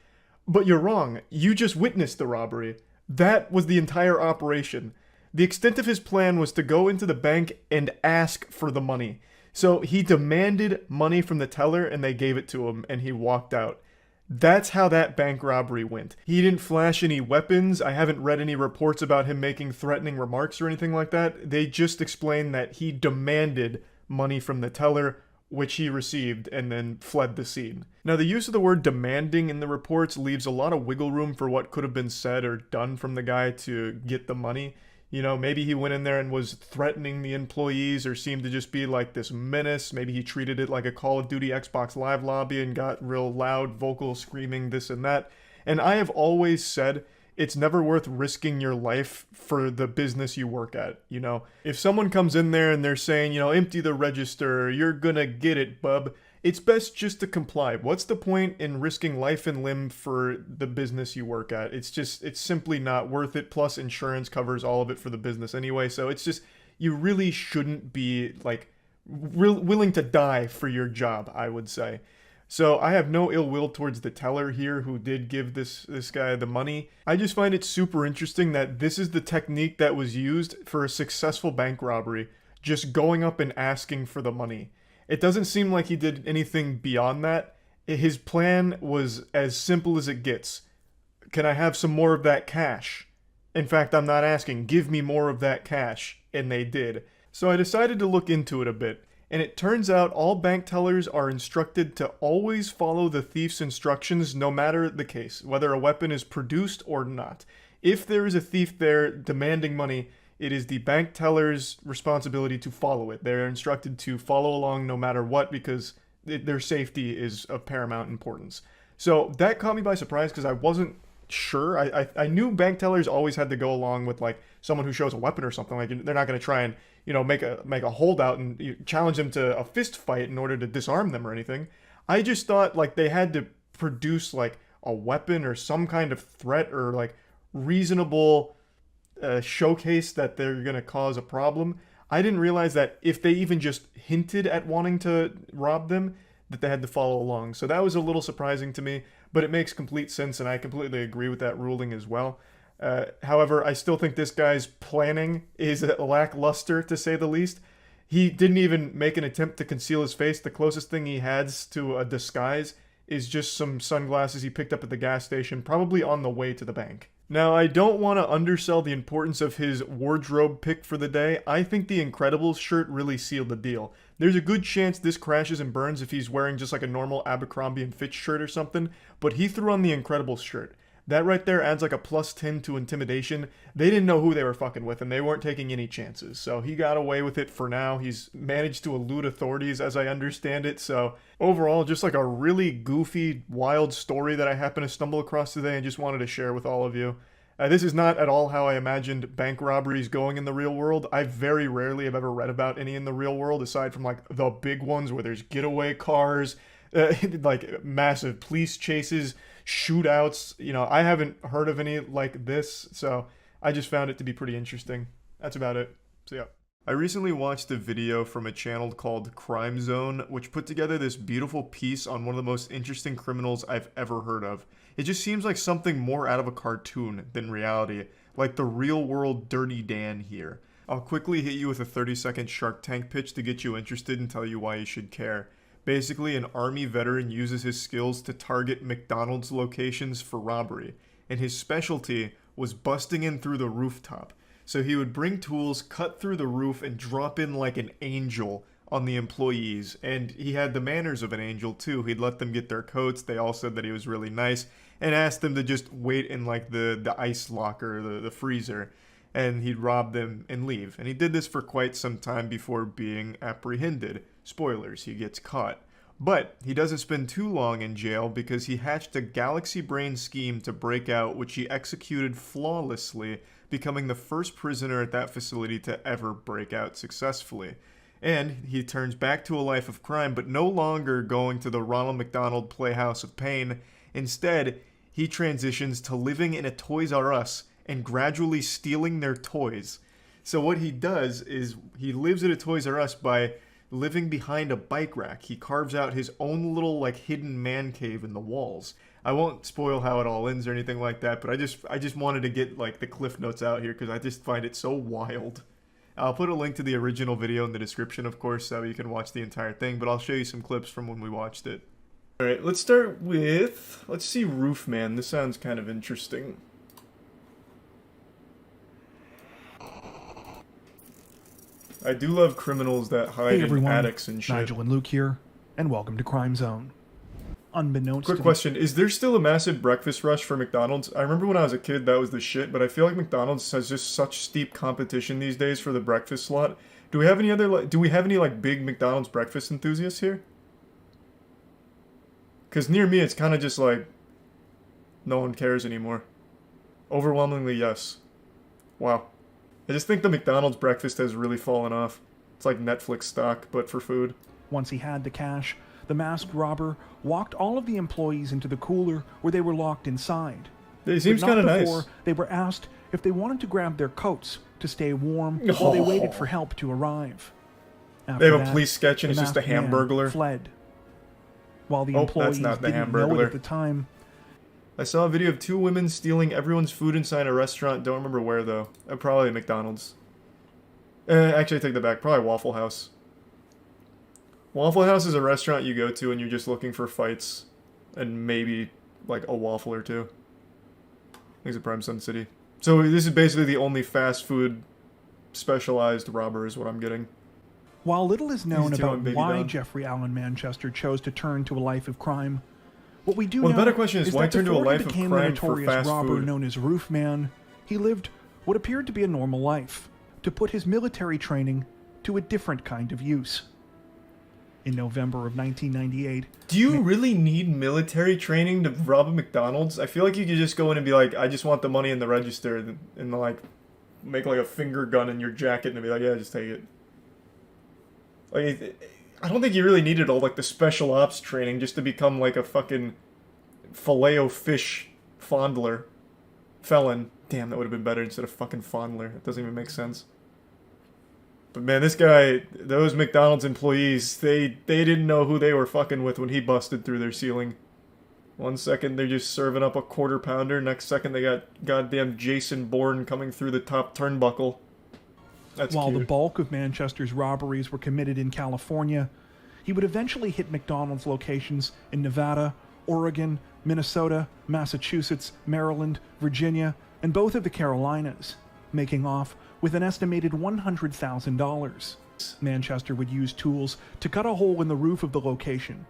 But you're wrong. You just witnessed the robbery. That was the entire operation. The extent of his plan was to go into the bank and ask for the money. So he demanded money from the teller and they gave it to him and he walked out. That's how that bank robbery went. He didn't flash any weapons. I haven't read any reports about him making threatening remarks or anything like that. They just explained that he demanded money from the teller, which he received, and then fled the scene. Now, the use of the word demanding in the reports leaves a lot of wiggle room for what could have been said or done from the guy to get the money. You know, maybe he went in there and was threatening the employees or seemed to just be like this menace. Maybe he treated it like a Call of Duty Xbox Live lobby and got real loud vocal screaming this and that. And I have always said it's never worth risking your life for the business you work at, you know? If someone comes in there and they're saying, you know, empty the register, you're gonna get it, bub, it's best just to comply. What's the point in risking life and limb for the business you work at? It's simply not worth it. Plus, insurance covers all of it for the business anyway. So it's just, you really shouldn't be, like, willing to die for your job, I would say. So I have no ill will towards the teller here who did give this guy the money. I just find it super interesting that this is the technique that was used for a successful bank robbery, just going up and asking for the money. It doesn't seem like he did anything beyond that. His plan was as simple as it gets. Can I have some more of that cash? In fact, I'm not asking, give me more of that cash. And they did. So I decided to look into it a bit. And it turns out all bank tellers are instructed to always follow the thief's instructions no matter the case, whether a weapon is produced or not. If there is a thief there demanding money, it is the bank teller's responsibility to follow it. They're instructed to follow along no matter what because their safety is of paramount importance. So that caught me by surprise because I wasn't sure. I knew bank tellers always had to go along with like someone who shows a weapon or something. Like they're not going to try and, you know, make a holdout and challenge them to a fist fight in order to disarm them or anything. I just thought like they had to produce like a weapon or some kind of threat or like reasonable showcase that they're going to cause a problem. I didn't realize that if they even just hinted at wanting to rob them, that they had to follow along. So that was a little surprising to me, but it makes complete sense and I completely agree with that ruling as well. However, I still think this guy's planning is lackluster, to say the least. He didn't even make an attempt to conceal his face. The closest thing he has to a disguise is just some sunglasses he picked up at the gas station, probably on the way to the bank. Now, I don't want to undersell the importance of his wardrobe pick for the day. I think the Incredibles shirt really sealed the deal. There's a good chance this crashes and burns if he's wearing just like a normal Abercrombie & Fitch shirt or something, but he threw on the Incredibles shirt. That right there adds like a +10 to intimidation. They didn't know who they were fucking with and they weren't taking any chances. So he got away with it for now. He's managed to elude authorities as I understand it. So overall, just like a really goofy, wild story that I happened to stumble across today and just wanted to share with all of you. This is not at all how I imagined bank robberies going in the real world. I very rarely have ever read about any in the real world aside from like the big ones where there's getaway cars, like massive police chases, shootouts. You know, I haven't heard of any like this, so I just found it to be pretty interesting. That's about it. So yeah. I recently watched a video from a channel called Compilation, which put together this beautiful piece on one of the most interesting criminals I've ever heard of. It just seems like something more out of a cartoon than reality, like the real world Dirty Dan here. I'll quickly hit you with a 30-second Shark Tank pitch to get you interested and tell you why you should care. Basically, an army veteran uses his skills to target McDonald's locations for robbery, and his specialty was busting in through the rooftop. So he would bring tools, cut through the roof, and drop in like an angel on the employees, and he had the manners of an angel too. He'd let them get their coats. They all said that he was really nice, and asked them to just wait in like the ice locker, the freezer, and he'd rob them and leave. And he did this for quite some time before being apprehended. Spoilers, he gets caught. But he doesn't spend too long in jail because he hatched a galaxy brain scheme to break out, which he executed flawlessly, becoming the first prisoner at that facility to ever break out successfully. And he turns back to a life of crime, but no longer going to the Ronald McDonald Playhouse of Pain. Instead, he transitions to living in a Toys R Us and gradually stealing their toys. So what he does is he lives at a Toys R Us by living behind a bike rack. He carves out his own little like hidden man cave in the walls. I won't spoil how it all ends or anything like that, but I just wanted to get like the cliff notes out here because I just find it so wild. I'll put a link to the original video in the description, of course, so you can watch the entire thing, but I'll show you some clips from when we watched it. Alright, let's start with, let's see Roofman. This sounds kind of interesting. I do love criminals that hide in attics and shit. Nigel and Luke here, and welcome to Crime Zone. Unbeknownst Quick question, is there still a massive breakfast rush for McDonald's? I remember when I was a kid that was the shit, but I feel like McDonald's has just such steep competition these days for the breakfast slot. Do we have any other, do we have any like big McDonald's breakfast enthusiasts here? Because near me it's kind of just like, no one cares anymore. Overwhelmingly yes. Wow. I just think the McDonald's breakfast has really fallen off. It's like Netflix stock, but for food. Once he had the cash, the masked robber walked all of the employees into the cooler where they were locked inside. It seems kind of nice. Before they were asked if they wanted to grab their coats to stay warm while they waited for help to arrive. After they have a police sketch and it's just a Hamburglar. Fled. While the employees didn't know it at the time. I saw a video of two women stealing everyone's food inside a restaurant. Don't remember where, though. Probably McDonald's. Actually, I take that back. Probably Waffle House. Waffle House is a restaurant you go to and you're just looking for fights. And maybe, like, a waffle or two. I think it's a Prime Sun City. So this is basically the only fast food specialized robber is what I'm getting. While little is known about why Jeffrey Allen Manchester chose to turn to a life of crime, what we do know the better question is why turn to a life of crime for fast robber food? Known as Roofman, he lived what appeared to be a normal life, to put his military training to a different kind of use. In November of 1998... Do you really need military training to rob a McDonald's? I feel like you could just go in and be like, I just want the money in the register, and like, make like a finger gun in your jacket and be like, yeah, just take it. Like, I don't think you really needed all like the special ops training just to become like a fucking Filet-O-Fish fondler. Felon. Damn, that would have been better instead of fucking fondler. That doesn't even make sense. But man, this guy, those McDonald's employees, they didn't know who they were fucking with when he busted through their ceiling. 1 second they're just serving up a quarter pounder, next second they got goddamn Jason Bourne coming through the top turnbuckle. That's While cute. the bulk of Manchester's robberies were committed in California, he would eventually hit McDonald's locations in Nevada, Oregon, Minnesota, Massachusetts, Maryland, Virginia, and both of the Carolinas, making off with an estimated $100,000. Manchester would use tools to cut a hole in the roof of the location,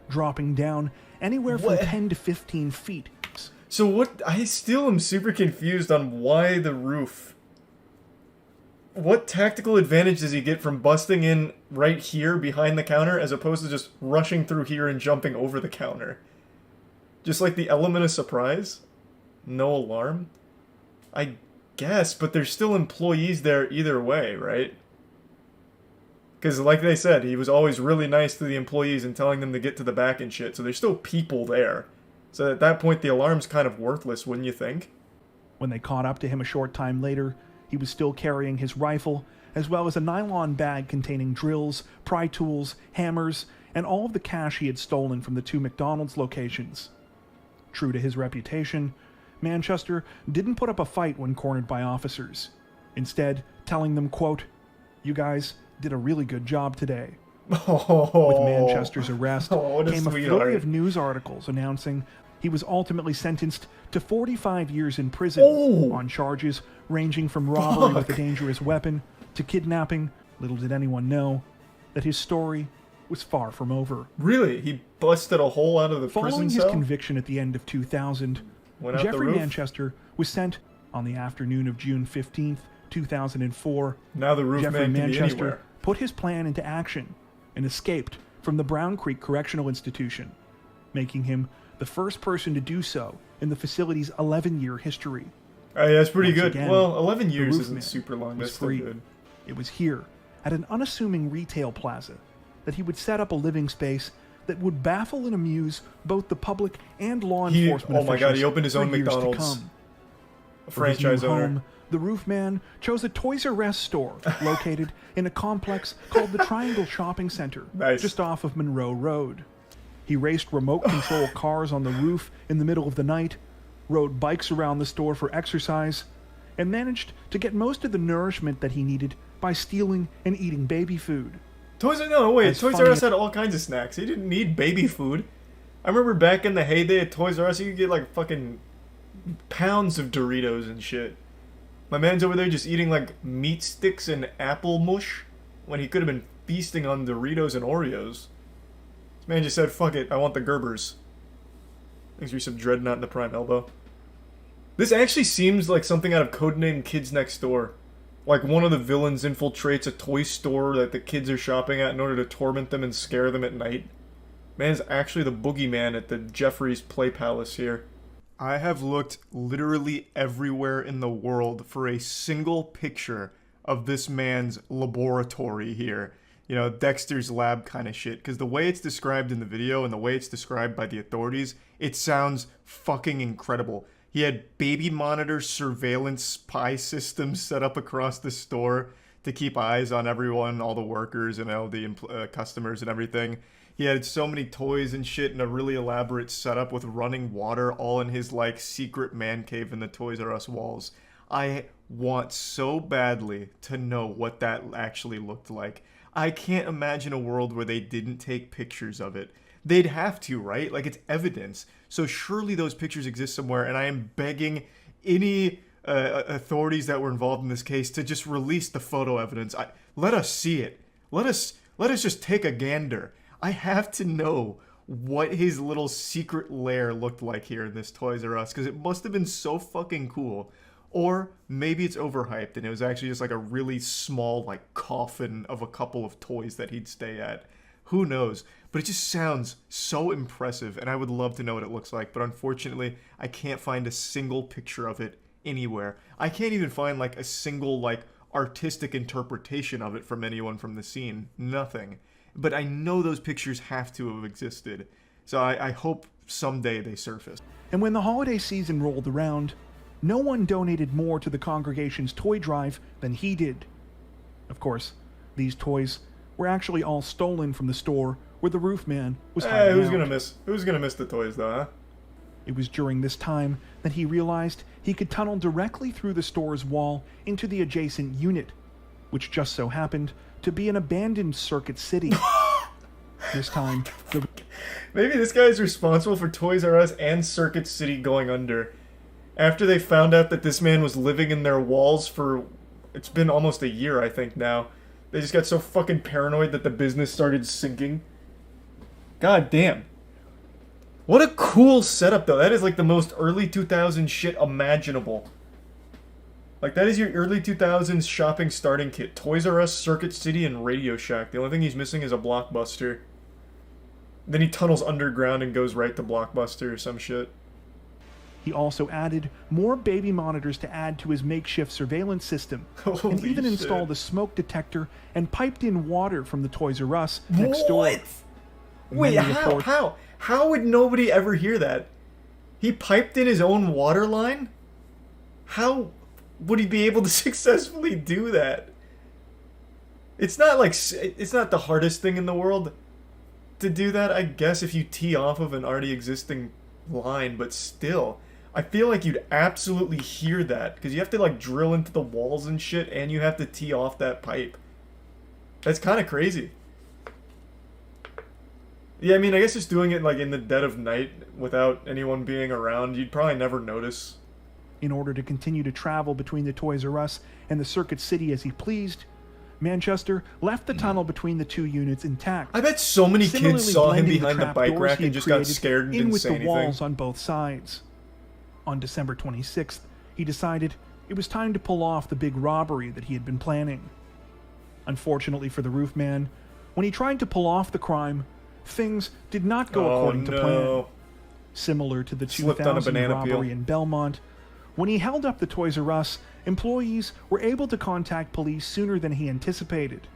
dropping down anywhere from 10 to 15 feet. So what? I still am super confused on why the roof. What tactical advantage does he get from busting in right here behind the counter as opposed to just rushing through here and jumping over the counter? Just like the element of surprise? No alarm? I guess, but there's still employees there either way, right? Because like they said, he was always really nice to the employees and telling them to get to the back and shit, so there's still people there. So at that point, the alarm's kind of worthless, wouldn't you think? When they caught up to him a short time later, he was still carrying his rifle, as well as a nylon bag containing drills, pry tools, hammers, and all of the cash he had stolen from the two McDonald's locations. True to his reputation, Manchester didn't put up a fight when cornered by officers, instead telling them, quote, "You guys did a really good job today." With Manchester's arrest came a flurry of news articles announcing he was ultimately sentenced to 45 years in prison on charges ranging from robbery with a dangerous weapon to kidnapping, little did anyone know, that his story was far from over. Really? He busted a hole out of the prison Following cell? his conviction at the end of 2000, Went out the Jeffrey roof? Manchester was sent on the afternoon of June 15th, 2004. Now the roof Jeffrey man can be Manchester anywhere. put his plan into action and escaped from the Brown Creek Correctional Institution, making him the first person to do so in the facility's 11-year history. Hey, that's pretty Once good. again, Well, 11 the years roof isn't man super long. was That's still free. good. It was here, at an unassuming retail plaza, that he would set up a living space that would baffle and amuse both the public and law enforcement oh my god, he officials opened his for own years to McDonald's. come. A For his new franchise owner. home, the roof man chose a Toys R Us store located in a complex called the Triangle Shopping Center, Nice. just off of Monroe Road. He raced remote control cars on the roof in the middle of the night, rode bikes around the store for exercise, and managed to get most of the nourishment that he needed by stealing and eating baby food. Toys R funny- Us had all kinds of snacks. He didn't need baby food. I remember back in the heyday at Toys R Us, you could get like fucking pounds of Doritos and shit. My man's over there just eating like meat sticks and apple mush when he could have been feasting on Doritos and Oreos. This man just said, fuck it, I want the Gerbers. Thanks for some Dreadnought in the prime elbow. This actually seems like something out of Codename Kids Next Door. Like one of the villains infiltrates a toy store that the kids are shopping at in order to torment them and scare them at night. Man's actually the boogeyman at the Jeffrey's Play Palace here. I have looked literally everywhere in the world for a single picture of this man's laboratory here. You know, Dexter's lab kind of shit. Because the way it's described in the video and the way it's described by the authorities, it sounds fucking incredible. He had baby monitor surveillance spy systems set up across the store to keep eyes on everyone, all the workers and all the customers and everything. He had so many toys and shit and a really elaborate setup with running water all in his like secret man cave in the Toys R Us walls. I want so badly to know what that actually looked like. I can't imagine a world where they didn't take pictures of it. They'd have to, right? Like, it's evidence. So surely those pictures exist somewhere, and I am begging any authorities that were involved in this case to just release the photo evidence. Let us see it. Let us just take a gander. I have to know what his little secret lair looked like here in this Toys R Us, because it must have been so fucking cool. Or maybe it's overhyped, and it was actually just like a really small, like, coffin of a couple of toys that he'd stay at. Who knows? But it just sounds so impressive, and I would love to know what it looks like. But unfortunately, I can't find a single picture of it anywhere. I can't even find, like, a single, like, artistic interpretation of it from anyone from the scene. Nothing. But I know those pictures have to have existed. So I hope someday they surface. And when the holiday season rolled around, no one donated more to the congregation's toy drive than he did. Of course, these toys were actually all stolen from the store where the roof man was hiding Who's out. gonna miss the toys though, huh? It was during this time that he realized he could tunnel directly through the store's wall into the adjacent unit, which just so happened to be an abandoned Circuit City. This time, Maybe this guy is responsible for Toys R Us and Circuit City going under. After they found out that this man was living in their walls for... It's been almost a year, I think, now. They just got so fucking paranoid that the business started sinking. God damn. What a cool setup, though. That is like the most early 2000s shit imaginable. Like, that is your early 2000s shopping starting kit. Toys R Us, Circuit City, and Radio Shack. The only thing he's missing is a Blockbuster. Then he tunnels underground and goes right to Blockbuster or some shit. he also added more baby monitors to add to his makeshift surveillance system, and Holy even shit. installed a smoke detector and piped in water from the Toys R Us next door. Wait, Many reports- How would nobody ever hear that? He piped in his own water line? How would he be able to successfully do that? It's not like, it's not the hardest thing in the world to do that, I guess, if you tee off of an already existing line, but still, I feel like you'd absolutely hear that, because you have to like drill into the walls and shit, and you have to tee off that pipe. That's kind of crazy. Yeah, I mean, I guess just doing it like in the dead of night without anyone being around, you'd probably never notice. In order to continue to travel between the Toys R Us and the Circuit City as he pleased, Manchester left the tunnel between the two units intact. I bet so many kids similarly saw him blending behind the trap bike doors rack he and had just got created scared and in didn't with say the anything. walls on both sides. On December 26th, he decided it was time to pull off the big robbery that he had been planning. Unfortunately for the roof man, when he tried to pull off the crime, things did not go according to plan. Similar to the Slipped on a 2000 banana robbery peel. in Belmont, when he held up the Toys R Us, employees were able to contact police sooner than he anticipated.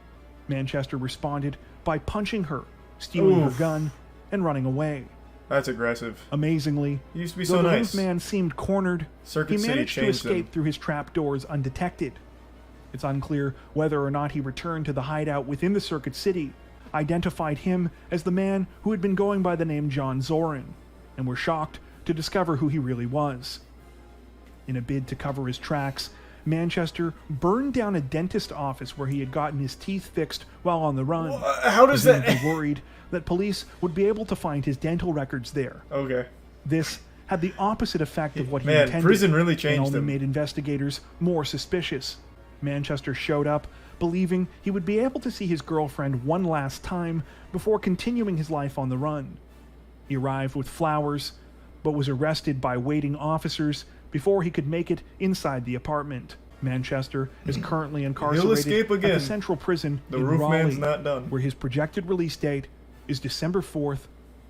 Manchester responded by punching her, stealing her gun, and running away. That's aggressive. Amazingly, He used to be though so the nice. roof man seemed cornered, Circuit he City managed to changed escape him. through his trapdoors undetected. It's unclear whether or not he returned to the hideout within the Circuit City, identified him as the man who had been going by the name John Zorin, and were shocked to discover who he really was. In a bid to cover his tracks, Manchester burned down a dentist office where he had gotten his teeth fixed while on the run. How does that... presumably worried that police would be able to find his dental records there. Okay. This had the opposite effect of what he Man, intended, prison really and changed only him. made investigators more suspicious. Manchester showed up, believing he would be able to see his girlfriend one last time before continuing his life on the run. He arrived with flowers, but was arrested by waiting officers before he could make it inside the apartment. Manchester is currently incarcerated escape at again. the Central Prison The in roof Raleigh, man's not done. where his projected release date is December 4th,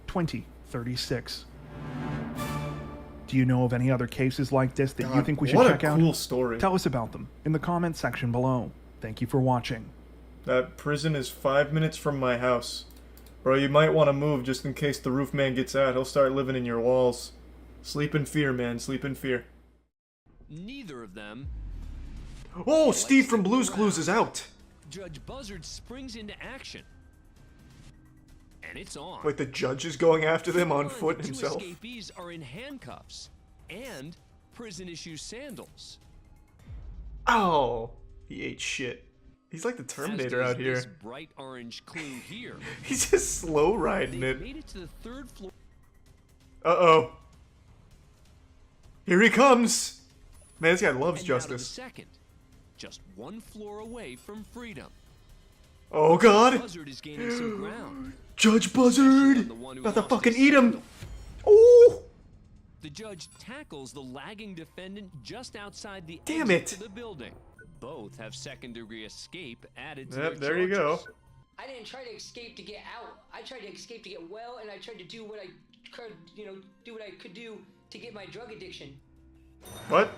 2036. Do you know of any other cases like this that you think we should what a check out? cool story. Tell us about them in the comments section below. Thank you for watching. That prison is 5 minutes from my house. Bro, you might want to move just in case the roof man gets out. He'll start living in your walls. Sleep in fear, man. Sleep in fear. Neither of them. Oh, Steve from Blue's Clues is out. Judge Buzzard springs into action. And it's on. Wait, the judge is going after them on One, foot the two himself? escapees are in handcuffs and prison issue sandals. Oh, he ate shit. He's like the Terminator As does out here. This bright orange clue here. He's just slow riding They've it. made it to the third floor. Uh-oh. Here he comes. Man, this guy loves And now to the justice. second, just one floor away from freedom. Oh, God. Buzzard is gaining some ground. Judge Buzzard! The one who About to lost fucking his eat him! sandal. Oh! The judge tackles the lagging defendant just outside the Damn exit it. to the building. Both have second-degree escape added to Yep, their there you go. charges. I didn't try to escape to get out. I tried to escape to get well, and I tried to do what I could, do what I could do to get my drug addiction. What?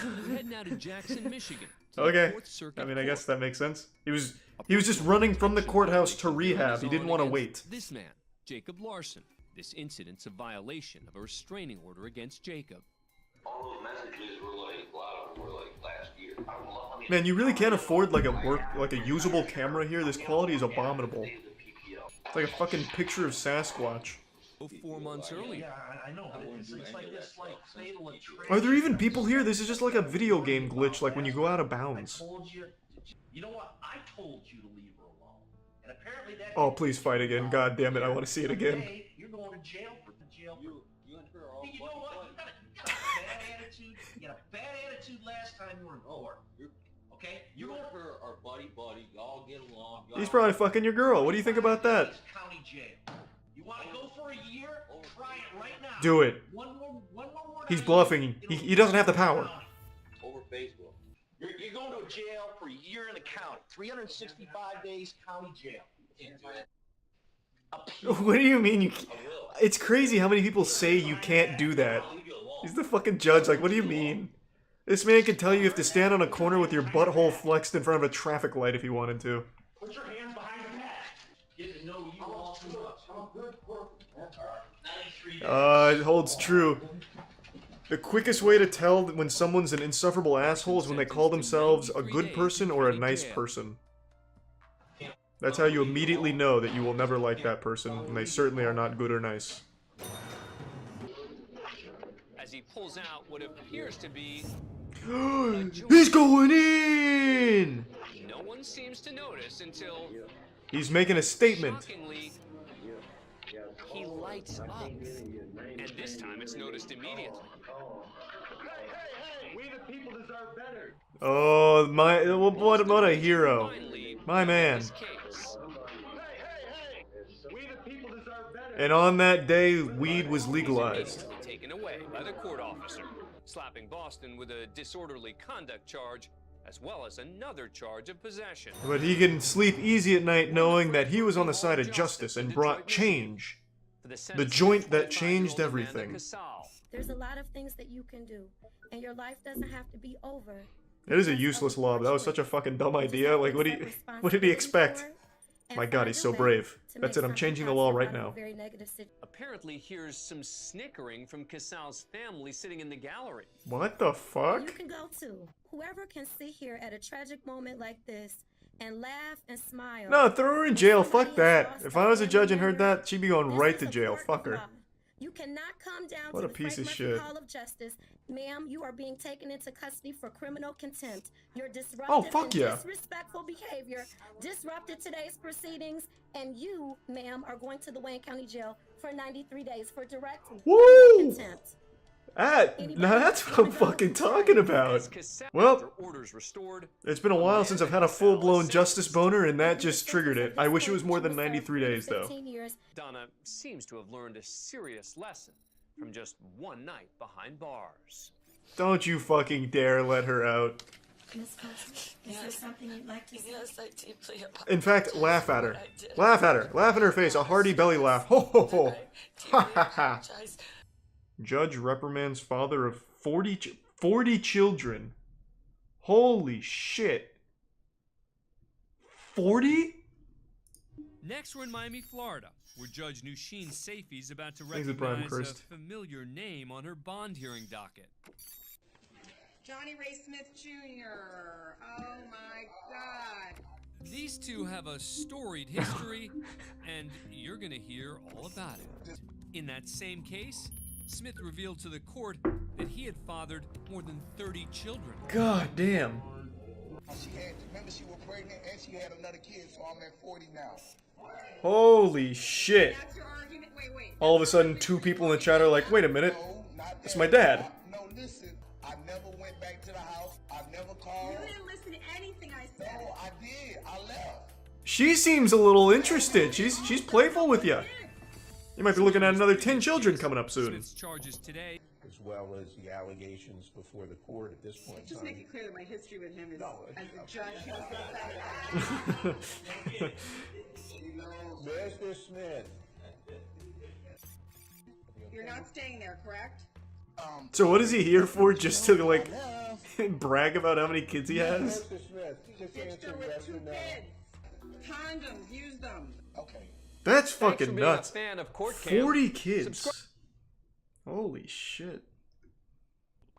We're heading out to Jackson, Michigan. to the Okay. Fourth Circuit I mean, I Court. guess that makes sense. He was just running from the courthouse to rehab. He didn't want to wait. This man, Jacob Larson. This incident's a violation of a restraining order against Jacob. All those messages were like, a lot of them were like last year. Man, you really can't afford like a usable camera here. This quality is abominable. It's like a fucking picture of Sasquatch. 4 months earlier. Yeah, I know, but it's like this, like, fatal attraction. Are there even people here? This is just like a video game glitch, like when you go out of bounds. I told you, you know what? I told you to leave her alone. And apparently that... Oh, please fight again. God damn it, I want to see it again. Today, you're going to jail for the jail. You and her are all... You know what? You got a bad attitude. You had a bad attitude last time you were in court. Okay? You and her are buddy-buddy. Y'all get along. He's probably fucking your girl. What do you think about that? County jail. You want to go for a year? Try it right now. Do it. One more word He's bluffing. He doesn't have the power. Over Facebook. You're going to jail for a year in the county. 365 days county jail. What do you mean you can't? It's crazy how many people say you can't do that. He's the fucking judge. Like, what do you mean? This man can tell you have to stand on a corner with your butthole flexed in front of a traffic light if you wanted to. Put your hands behind your back. Get to know you all too much. It holds true. The quickest way to tell when someone's an insufferable asshole is when they call themselves a good person or a nice person. That's how you immediately know that you will never like that person, and they certainly are not good or nice. As he pulls out what appears to be He's going in! no one seems to notice until He's making a statement. shockingly he lights up. And this time it's noticed immediately. We the people deserve better. Oh, what a hero. My man. We the people deserve better. And on that day, weed was legalized. Taken away by the court officer, slapping Boston with a disorderly conduct charge, as well as another charge of possession. But he can sleep easy at night knowing that he was on the side of justice and brought change. The joint that changed everything. There's a lot of things that you can do, and your life doesn't have to be over. It is a useless law. That was such a fucking dumb idea. Like, what did he expect? My God, he's so brave. That's it, I'm changing the law right now. Apparently, here's some snickering from Casal's family sitting in the gallery. What the fuck? You can go too. Whoever can sit here at a tragic moment like this and laugh and smile. No, throw her in jail. Fuck that. If I was a judge and heard that, she'd be going right to jail. Fuck her. You cannot come down what to a the piece Frank of Murphy shit. Hall of Justice. Ma'am, you are being taken into custody for criminal contempt. Your disruptive and disrespectful behavior disrupted today's proceedings, and you, ma'am, are going to the Wayne County Jail for 93 days for direct contempt. Now that's what I'm fucking talking about. Well, it's been a while since I've had a full-blown justice boner, and that just triggered it. I wish it was more than 93 days, though. Donna seems to have learned a serious lesson from just one night behind bars. Don't you fucking dare let her out. Miss Coates, is there something you'd like to say? Yes, I deeply apologize. In fact, laugh at her. Laugh at her. Laugh in her face. A hearty belly laugh. Ho ho ho. Ha ha ha. Judge reprimands father of 40 children. Holy shit. 40? Next, we're in Miami, Florida, where Judge Nusheen Safey is about to Thanks, Brian recognize a Christ. familiar name on her bond hearing docket. Johnny Ray Smith Jr. Oh my God. These two have a storied history, and you're gonna hear all about it. In that same case, Smith revealed to the court that he had fathered more than 30 children. God damn. Remember, she was pregnant and she had another kid, so I'm at 40 now. Holy shit. All of a sudden, two people in the chat are like, wait a minute, it's my dad. No, listen, I never went back to the house. I never called. You didn't listen to anything I said. No, I did. I left. She seems a little interested. She's playful with you. You might be looking at another 10 children coming up soon. Charges today, as well as the allegations before the court at this point. Just make it clear that my history with him is as a judge. Mr. Smith. You're not staying there, correct? So what is he here for? Just to like brag about how many kids he has? Mr. Smith, just Bitched her with 2 kids. Condoms, use them. Okay. That's Thanks fucking for being a nuts. fan of Court Cam. 40 kids. Holy shit.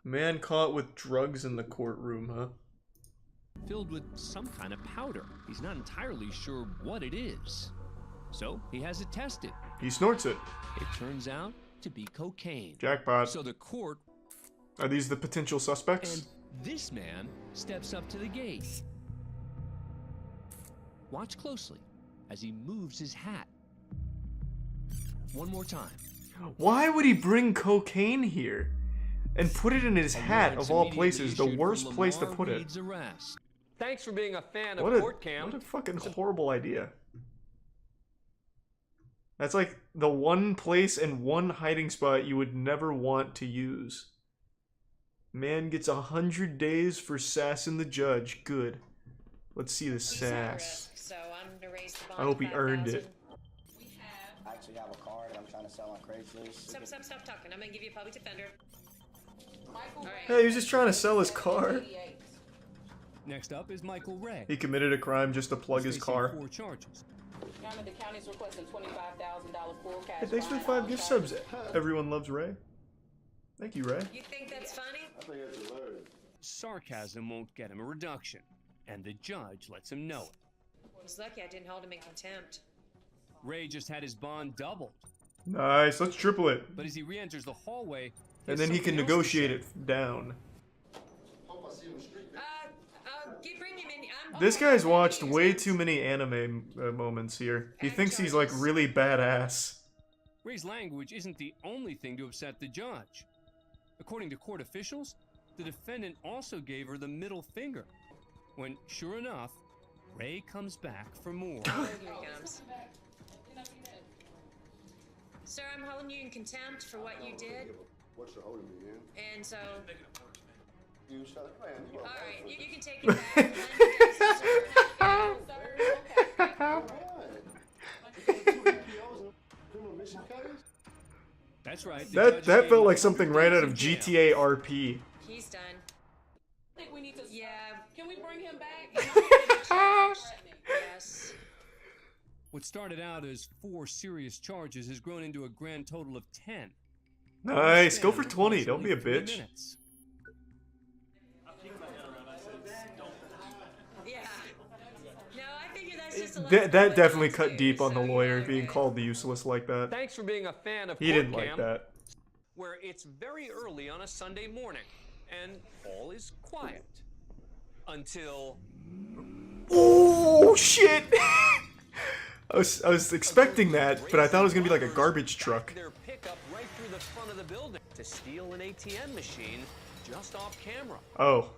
Man caught with drugs in the courtroom, huh? filled with some kind of powder. He's not entirely sure what it is. So he has it tested. He snorts it. It turns out to be cocaine. Jackpot. So the court... Are these the potential suspects? And this man steps up to the gate. Watch closely as he moves his hat. One more time. Why would he bring cocaine here? And put it in his hat, of all places, the worst place to put it. Thanks for being a fan of What Court Cam. a fucking horrible idea. That's like the one place and one hiding spot you would never want to use. Man gets 100 days for sassing the judge. Good. Let's see the sass. So I'm gonna raise the bond I hope he to earned 5,000. it. I actually have a card I'm trying to sell on Craigslist. Stop talking. I'm gonna give you a public defender. All right. Hey, he was just trying to sell his car. Next up is Michael Ray. He committed a crime just to plug his car. 4 charges. The county's requesting $25,000 full cash. Hey, thanks for the 5 gift subs. Everyone loves Ray. Thank you, Ray. You think that's funny? Sarcasm won't get him a reduction, and the judge lets him know it. I was lucky I didn't hold him in contempt. Ray just had his bond doubled, Nice, let's triple it. but as he re-enters the hallway, And then he can negotiate it down. Bring him in. This guy's watched way too many anime moments here. He thinks he's like really badass. Ray's language isn't the only thing to upset the judge. According to court officials, The defendant also gave her the middle finger, when, sure enough, Ray comes back for more. Here he comes. Sir, I'm holding you in contempt for what you did. What's the holding me, man? And so, You start playing. all right, you can take it back. That's right. That felt like something right out of GTA RP. He's done. I think we need to. Yeah. Can we bring him back? Yes. What started out as 4 serious charges has grown into a grand total of 10. Nice, go for 20. Don't be a Approximately 3 bitch. minutes. Yeah. No, I figure that's just a That definitely cut deep on the lawyer being called useless like that. Thanks for being a fan of He didn't Court like Cam, that. where it's very early on a Sunday morning, and all is quiet. Until... Oh, shit! I was expecting that, but I thought it was gonna be like a garbage truck. their pickup right through the front of the building to steal an ATM machine just off camera. Oh.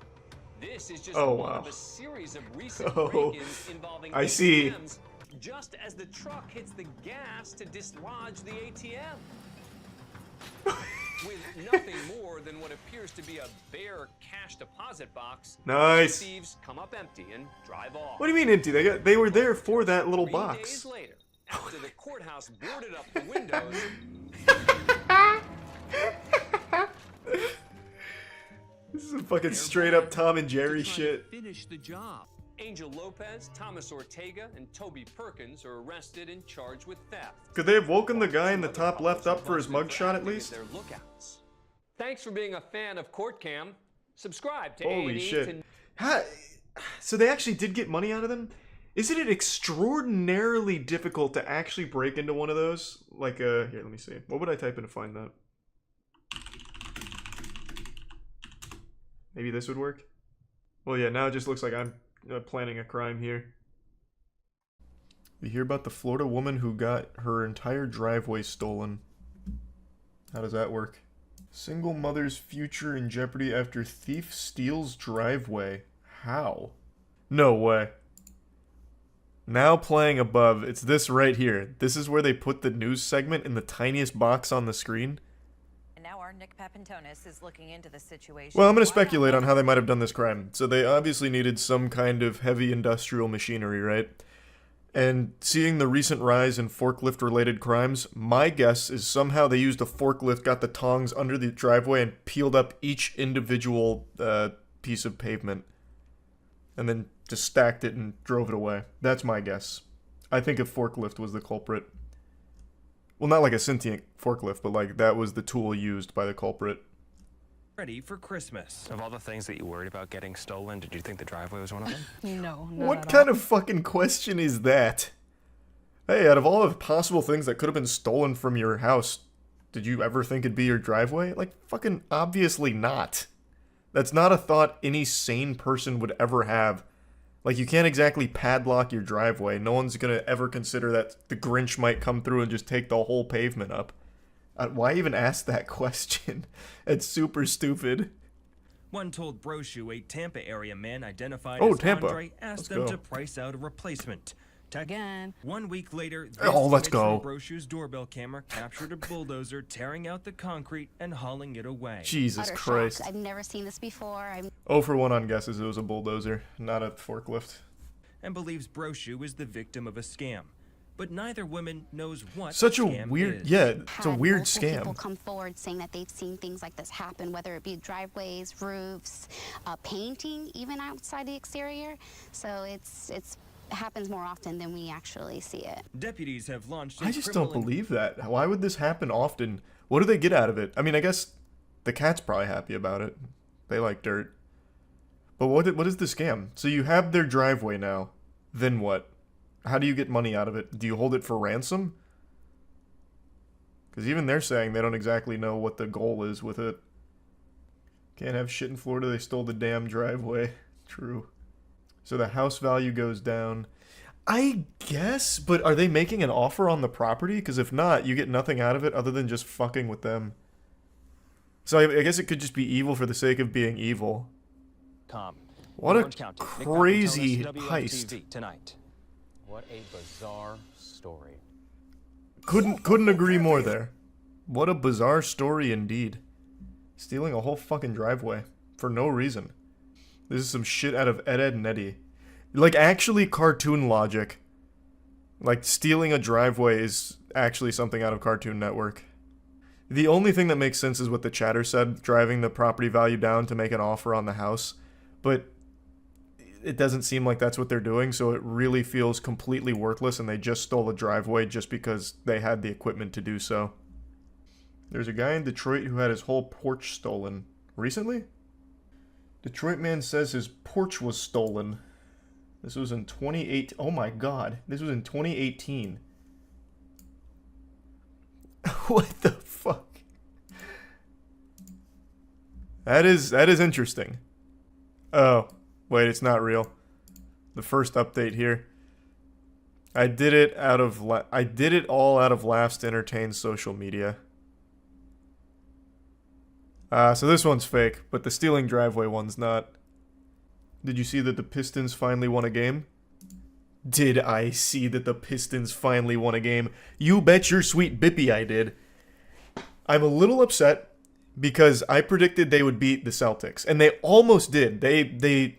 This is just Oh, one wow. of a series of recent Oh, break-ins involving I see. ATMs just as the truck hits the gas to dislodge the ATM. With nothing more than what appears to be a bare cash deposit box, Nice. the thieves come up empty and drive off. What do you mean empty? They were there for that little 3 box. days later, after the courthouse boarded up the windows, This is fucking straight up Tom and Jerry shit. Finish the job. Angel Lopez, Thomas Ortega, and Toby Perkins are arrested and charged with theft. Could they have woken the guy in the top left up for his mugshot at least? Their lookouts. Thanks for being a fan of Court Cam. Subscribe to Holy A&E shit. So they actually did get money out of them? Isn't it extraordinarily difficult to actually break into one of those? Like, here, let me see. What would I type in to find that? Maybe this would work? Well, yeah, now it just looks like I'm planning a crime here. You hear about the Florida woman who got her entire driveway stolen. How does that work? Single mother's future in jeopardy after thief steals driveway. How? No way. Now playing above, it's this right here. This is where they put the news segment in the tiniest box on the screen. And now our Nick Papantonis is looking into the situation. Well, I'm going to speculate on how they might have done this crime. So they obviously needed some kind of heavy industrial machinery, right? And seeing the recent rise in forklift-related crimes, my guess is somehow they used a forklift, got the tongs under the driveway, and peeled up each individual piece of pavement. And then just stacked it and drove it away. That's my guess. I think a forklift was the culprit. Well, not like a sentient forklift, but like that was the tool used by the culprit. Ready for Christmas. Of all the things that you worried about getting stolen, did you think the driveway was one of them? No, What kind of fucking question is that? Hey, out of all the possible things that could have been stolen from your house, did you ever think it'd be your driveway? Like, fucking obviously not. That's not a thought any sane person would ever have. Like, you can't exactly padlock your driveway. No one's gonna ever consider that the Grinch might come through and just take the whole pavement up. Why even ask that question? It's super stupid. One told Brochu a Tampa area man identified Oh, as Tampa. Andre asked Let's them go. to price out a replacement. Again. 1 week later, Oh, let's footage from go. Brochu's doorbell camera captured a bulldozer tearing out the concrete and hauling it away. Jesus Christ. I've never seen this before. Oh for 1 on guesses. It was a bulldozer, not a forklift. And believes Brochu is the victim of a scam. But neither woman knows what Such a scam weird, is. yeah, it's a Had weird multiple People scam. come forward saying that they've seen things like this happen, whether it be driveways, roofs, painting, even outside the exterior. So it's happens more often than we actually see it. Deputies have launched a I just criminal don't believe that. Why would this happen often? What do they get out of it? I mean, I guess the cat's probably happy about it. They like dirt. But what is the scam? So you have their driveway now. Then what? How do you get money out of it? Do you hold it for ransom? Because even they're saying they don't exactly know what the goal is with it. Can't have shit in Florida. They stole the damn driveway. True. So the house value goes down. I guess, but are they making an offer on the property? Because if not, you get nothing out of it other than just fucking with them. So I guess it could just be evil for the sake of being evil. What a crazy heist. Tonight. What a bizarre story. Couldn't agree more there. What a bizarre story indeed. Stealing a whole fucking driveway for no reason. This is some shit out of Ed, Edd n Eddy. Like, actually cartoon logic. Like, stealing a driveway is actually something out of Cartoon Network. The only thing that makes sense is what the chatter said, driving the property value down to make an offer on the house. But it doesn't seem like that's what they're doing, so it really feels completely worthless, and they just stole a driveway just because they had the equipment to do so. There's a guy in Detroit who had his whole porch stolen. Recently? Detroit man says his porch was stolen. This was in 2018. Oh my god. This was in 2018. What the fuck? That is interesting. Oh, wait, it's not real. The first update here. I did it all out of laughs to entertain social media. So this one's fake, but the stealing driveway one's not. Did you see that the Pistons finally won a game? Did I see that the Pistons finally won a game? You bet your sweet bippy I did. I'm a little upset because I predicted they would beat the Celtics, and they almost did. The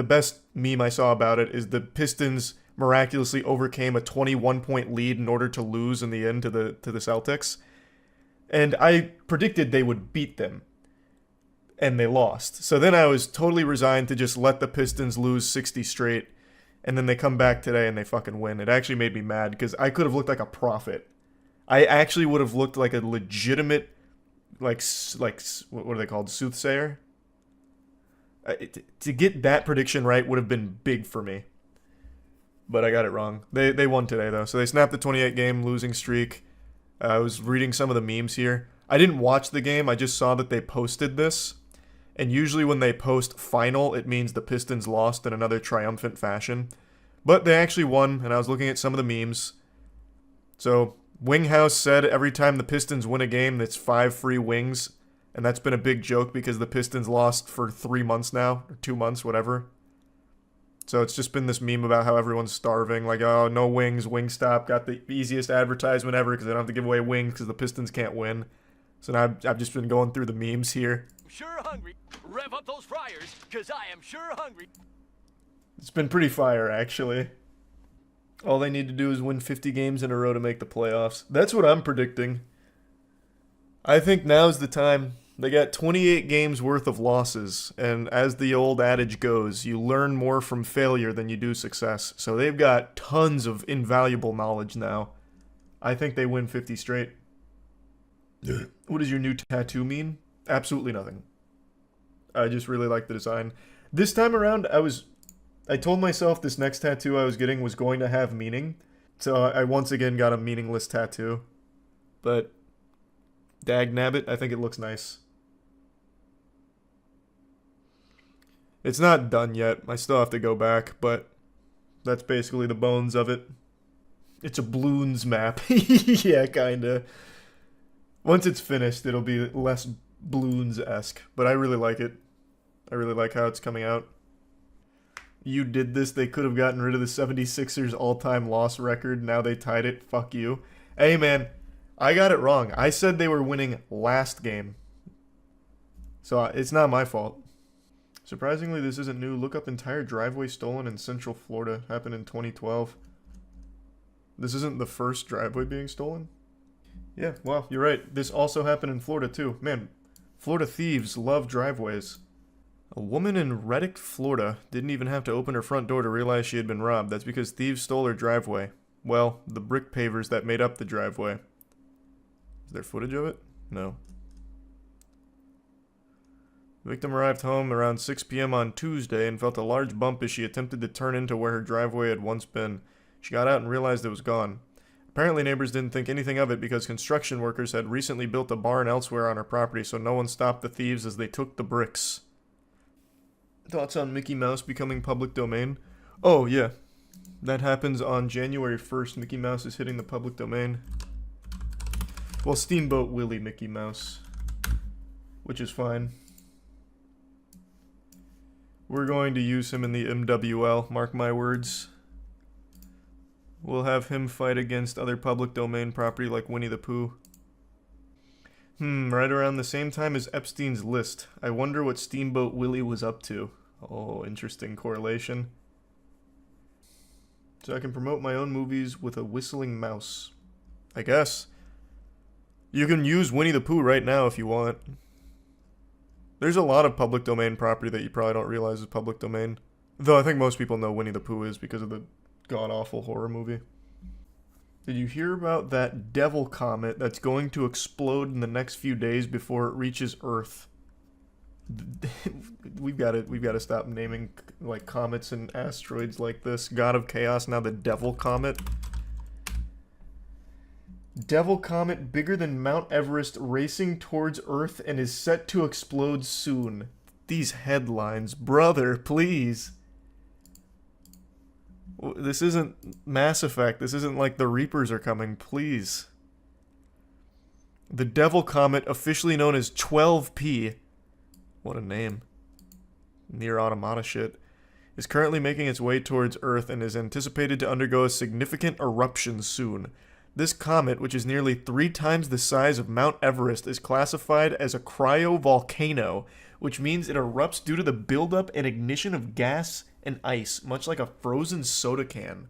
best meme I saw about it is the Pistons miraculously overcame a 21-point lead in order to lose in the end to the Celtics. And I predicted they would beat them. And they lost. So then I was totally resigned to just let the Pistons lose 60 straight. And then they come back today and they fucking win. It actually made me mad because I could have looked like a prophet. I actually would have looked like a legitimate, like what are they called? Soothsayer? To get that prediction right would have been big for me. But I got it wrong. They won today though. So they snapped the 28-game losing streak. I was reading some of the memes here. I didn't watch the game, I just saw that they posted this. And usually when they post final, it means the Pistons lost in another triumphant fashion. But they actually won, and I was looking at some of the memes. So, Winghouse said every time the Pistons win a game, it's 5 free wings. And that's been a big joke because the Pistons lost for 3 months now, or 2 months, whatever. So it's just been this meme about how everyone's starving, like, oh, no wings, Wingstop got the easiest advertisement ever because they don't have to give away wings because the Pistons can't win. So now I've just been going through the memes here. Sure hungry. Rev up those fryers, because I am sure hungry. It's been pretty fire, actually. All they need to do is win 50 games in a row to make the playoffs. That's what I'm predicting. I think now's the time. They got 28 games worth of losses, and as the old adage goes, you learn more from failure than you do success. So they've got tons of invaluable knowledge now. I think they win 50 straight. What does your new tattoo mean? Absolutely nothing. I just really like the design. This time around, I told myself this next tattoo I was getting was going to have meaning. So I once again got a meaningless tattoo. But dagnabbit, I think it looks nice. It's not done yet. I still have to go back, but that's basically the bones of it. It's a balloons map. Yeah, kinda. Once it's finished, it'll be less balloons-esque, but I really like it. I really like how it's coming out. You did this, they could have gotten rid of the 76ers all-time loss record, now they tied it, fuck you. Hey man, I got it wrong. I said they were winning last game. So it's not my fault. Surprisingly, this isn't new. Look up entire driveway stolen in Central Florida. Happened in 2012. This isn't the first driveway being stolen? Yeah, well, you're right. This also happened in Florida too. Man, Florida thieves love driveways. A woman in Reddick, Florida didn't even have to open her front door to realize she had been robbed. That's because thieves stole her driveway. Well, the brick pavers that made up the driveway. Is there footage of it? No. The victim arrived home around 6 p.m. on Tuesday and felt a large bump as she attempted to turn into where her driveway had once been. She got out and realized it was gone. Apparently neighbors didn't think anything of it because construction workers had recently built a barn elsewhere on her property, so no one stopped the thieves as they took the bricks. Thoughts on Mickey Mouse becoming public domain? Oh, yeah. That happens on January 1st. Mickey Mouse is hitting the public domain. Well, Steamboat Willie Mickey Mouse. which is fine. We're going to use him in the MWL, mark my words. We'll have him fight against other public domain property like Winnie the Pooh. Right around the same time as Epstein's List. I wonder what Steamboat Willie was up to. Oh, interesting correlation. So I can promote my own movies with a whistling mouse. I guess. You can use Winnie the Pooh right now if you want. There's a lot of public domain property that you probably don't realize is public domain. Though I think most people know Winnie the Pooh is because of the god-awful horror movie. Did you hear about that devil comet that's going to explode in the next few days before it reaches Earth? We've got to stop naming like comets and asteroids like this. God of Chaos, now the devil comet. Devil comet bigger than Mount Everest racing towards Earth and is set to explode soon. These headlines, brother, please. This isn't Mass Effect. This isn't like the Reapers are coming, please. The Devil Comet, officially known as 12P, what a name, Near Automata shit, is currently making its way towards Earth and is anticipated to undergo a significant eruption soon. This comet, which is nearly 3 times the size of Mount Everest, is classified as a cryovolcano, which means it erupts due to the buildup and ignition of gas and ice, much like a frozen soda can.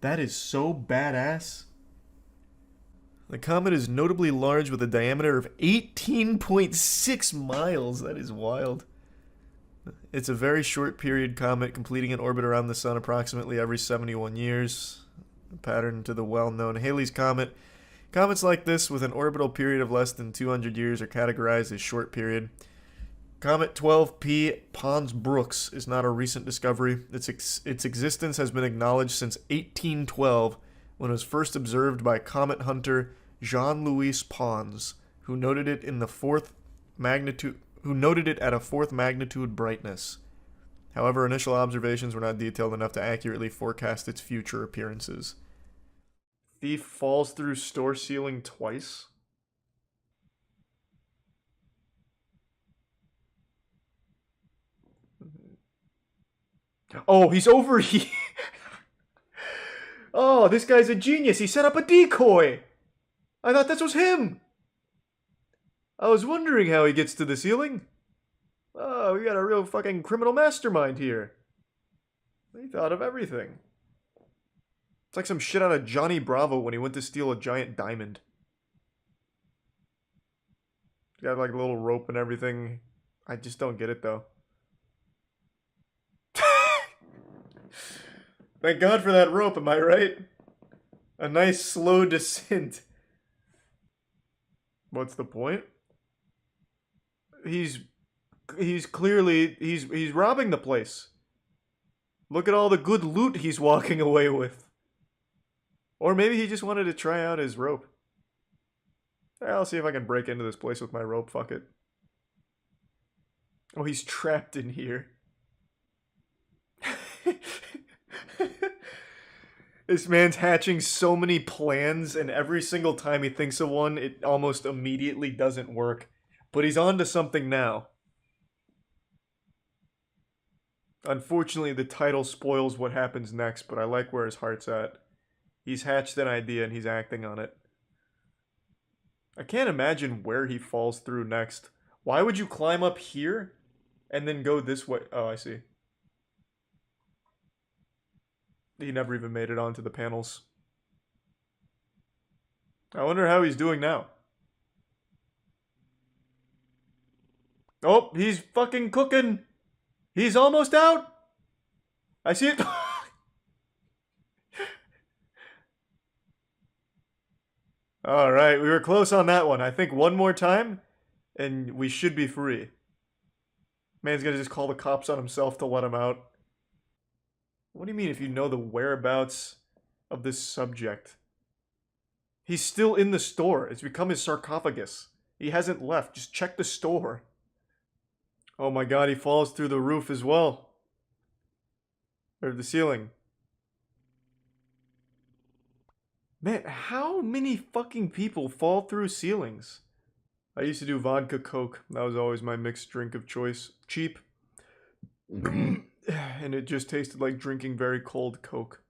That is so badass. The comet is notably large with a diameter of 18.6 miles. That is wild. It's a very short period comet, completing an orbit around the sun approximately every 71 years. A pattern to the well-known Halley's Comet. Comets like this, with an orbital period of less than 200 years, are categorized as short period. Comet 12P Pons-Brooks is not a recent discovery. Its existence has been acknowledged since 1812, when it was first observed by comet hunter Jean-Louis Pons, who noted it at a fourth magnitude brightness. However, initial observations were not detailed enough to accurately forecast its future appearances. Thief falls through store ceiling twice? Oh, he's over here. Oh, this guy's a genius. He set up a decoy. I thought this was him. I was wondering how he gets to the ceiling. Oh, we got a real fucking criminal mastermind here. He thought of everything. It's like some shit out of Johnny Bravo when he went to steal a giant diamond. Got like a little rope and everything. I just don't get it though. Thank God for that rope, am I right? A nice slow descent. What's the point? He's clearly he's robbing the place. Look at all the good loot he's walking away with. Or maybe he just wanted to try out his rope. I'll see if I can break into this place with my rope, fuck it. Oh, he's trapped in here. This man's hatching so many plans, and every single time he thinks of one, it almost immediately doesn't work. But he's on to something now. Unfortunately, the title spoils what happens next, but I like where his heart's at. He's hatched an idea and he's acting on it. I can't imagine where he falls through next. Why would you climb up here and then go this way? Oh, I see. He never even made it onto the panels. I wonder how he's doing now. Oh, he's fucking cooking. He's almost out. I see it. Alright, we were close on that one. I think one more time, and we should be free. Man's gonna just call the cops on himself to let him out. What do you mean if you know the whereabouts of this subject? He's still in the store. It's become his sarcophagus. He hasn't left. Just check the store. Oh my god, he falls through the roof as well. Or the ceiling. Man, how many fucking people fall through ceilings? I used to do vodka Coke. That was always my mixed drink of choice. Cheap. And it just tasted like drinking very cold Coke.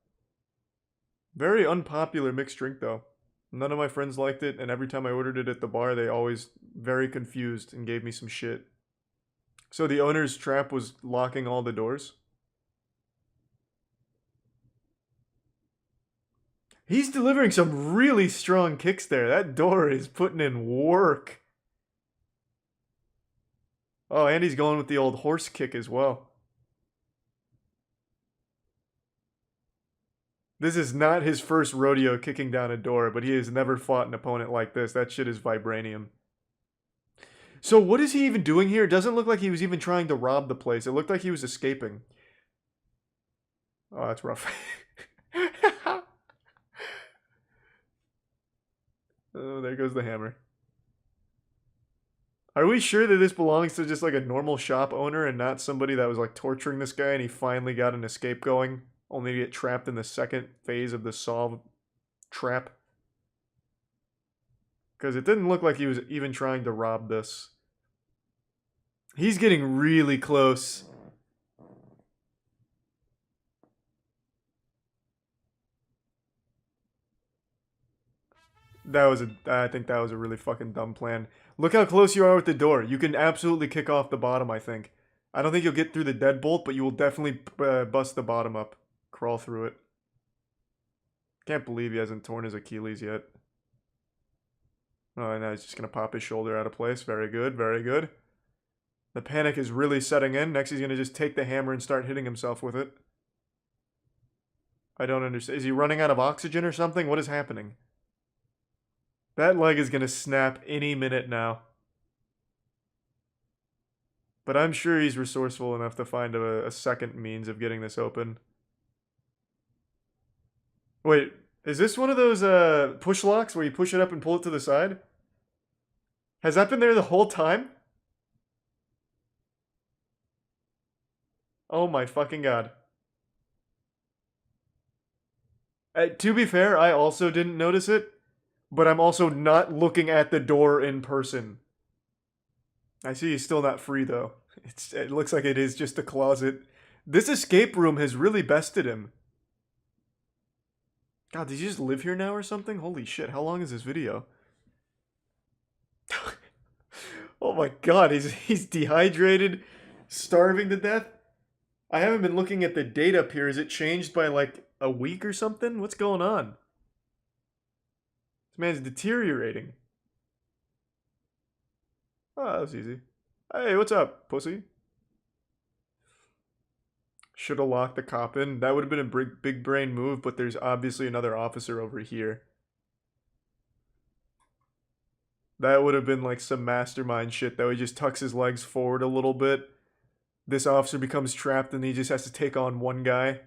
Very unpopular mixed drink though. None of my friends liked it, and every time I ordered it at the bar, they always very confused and gave me some shit. So the owner's trap was locking all the doors? He's delivering some really strong kicks there. That door is putting in work. Oh, and he's going with the old horse kick as well. This is not his first rodeo kicking down a door, but he has never fought an opponent like this. That shit is vibranium. So what is he even doing here? It doesn't look like he was even trying to rob the place. It looked like he was escaping. Oh, that's rough. Oh, there goes the hammer. Are we sure that this belongs to just like a normal shop owner and not somebody that was like torturing this guy and he finally got an escape going, only to get trapped in the second phase of the solve trap? Because it didn't look like he was even trying to rob this. He's getting really close. I think that was a really fucking dumb plan. Look how close you are with the door. You can absolutely kick off the bottom, I think. I don't think you'll get through the deadbolt, but you will definitely bust the bottom up. Crawl through it. Can't believe he hasn't torn his Achilles yet. Oh, and now he's just going to pop his shoulder out of place. Very good, very good. The panic is really setting in. Next he's going to just take the hammer and start hitting himself with it. I don't understand. Is he running out of oxygen or something? What is happening? That leg is going to snap any minute now. But I'm sure he's resourceful enough to find a second means of getting this open. Wait, is this one of those push locks where you push it up and pull it to the side? Has that been there the whole time? Oh my fucking god. To be fair, I also didn't notice it. But I'm also not looking at the door in person. I see he's still not free, though. It looks like it is just a closet. This escape room has really bested him. God, did you just live here now or something? Holy shit, how long is this video? Oh my god, he's dehydrated, starving to death. I haven't been looking at the date up here. Is it changed by like a week or something? What's going on? Man's deteriorating. Oh, that was easy. Hey, what's up, pussy? Should have locked the cop in. That would have been a big brain move, but there's obviously another officer over here. That would have been like some mastermind shit, though. He just tucks his legs forward a little bit. This officer becomes trapped and he just has to take on one guy.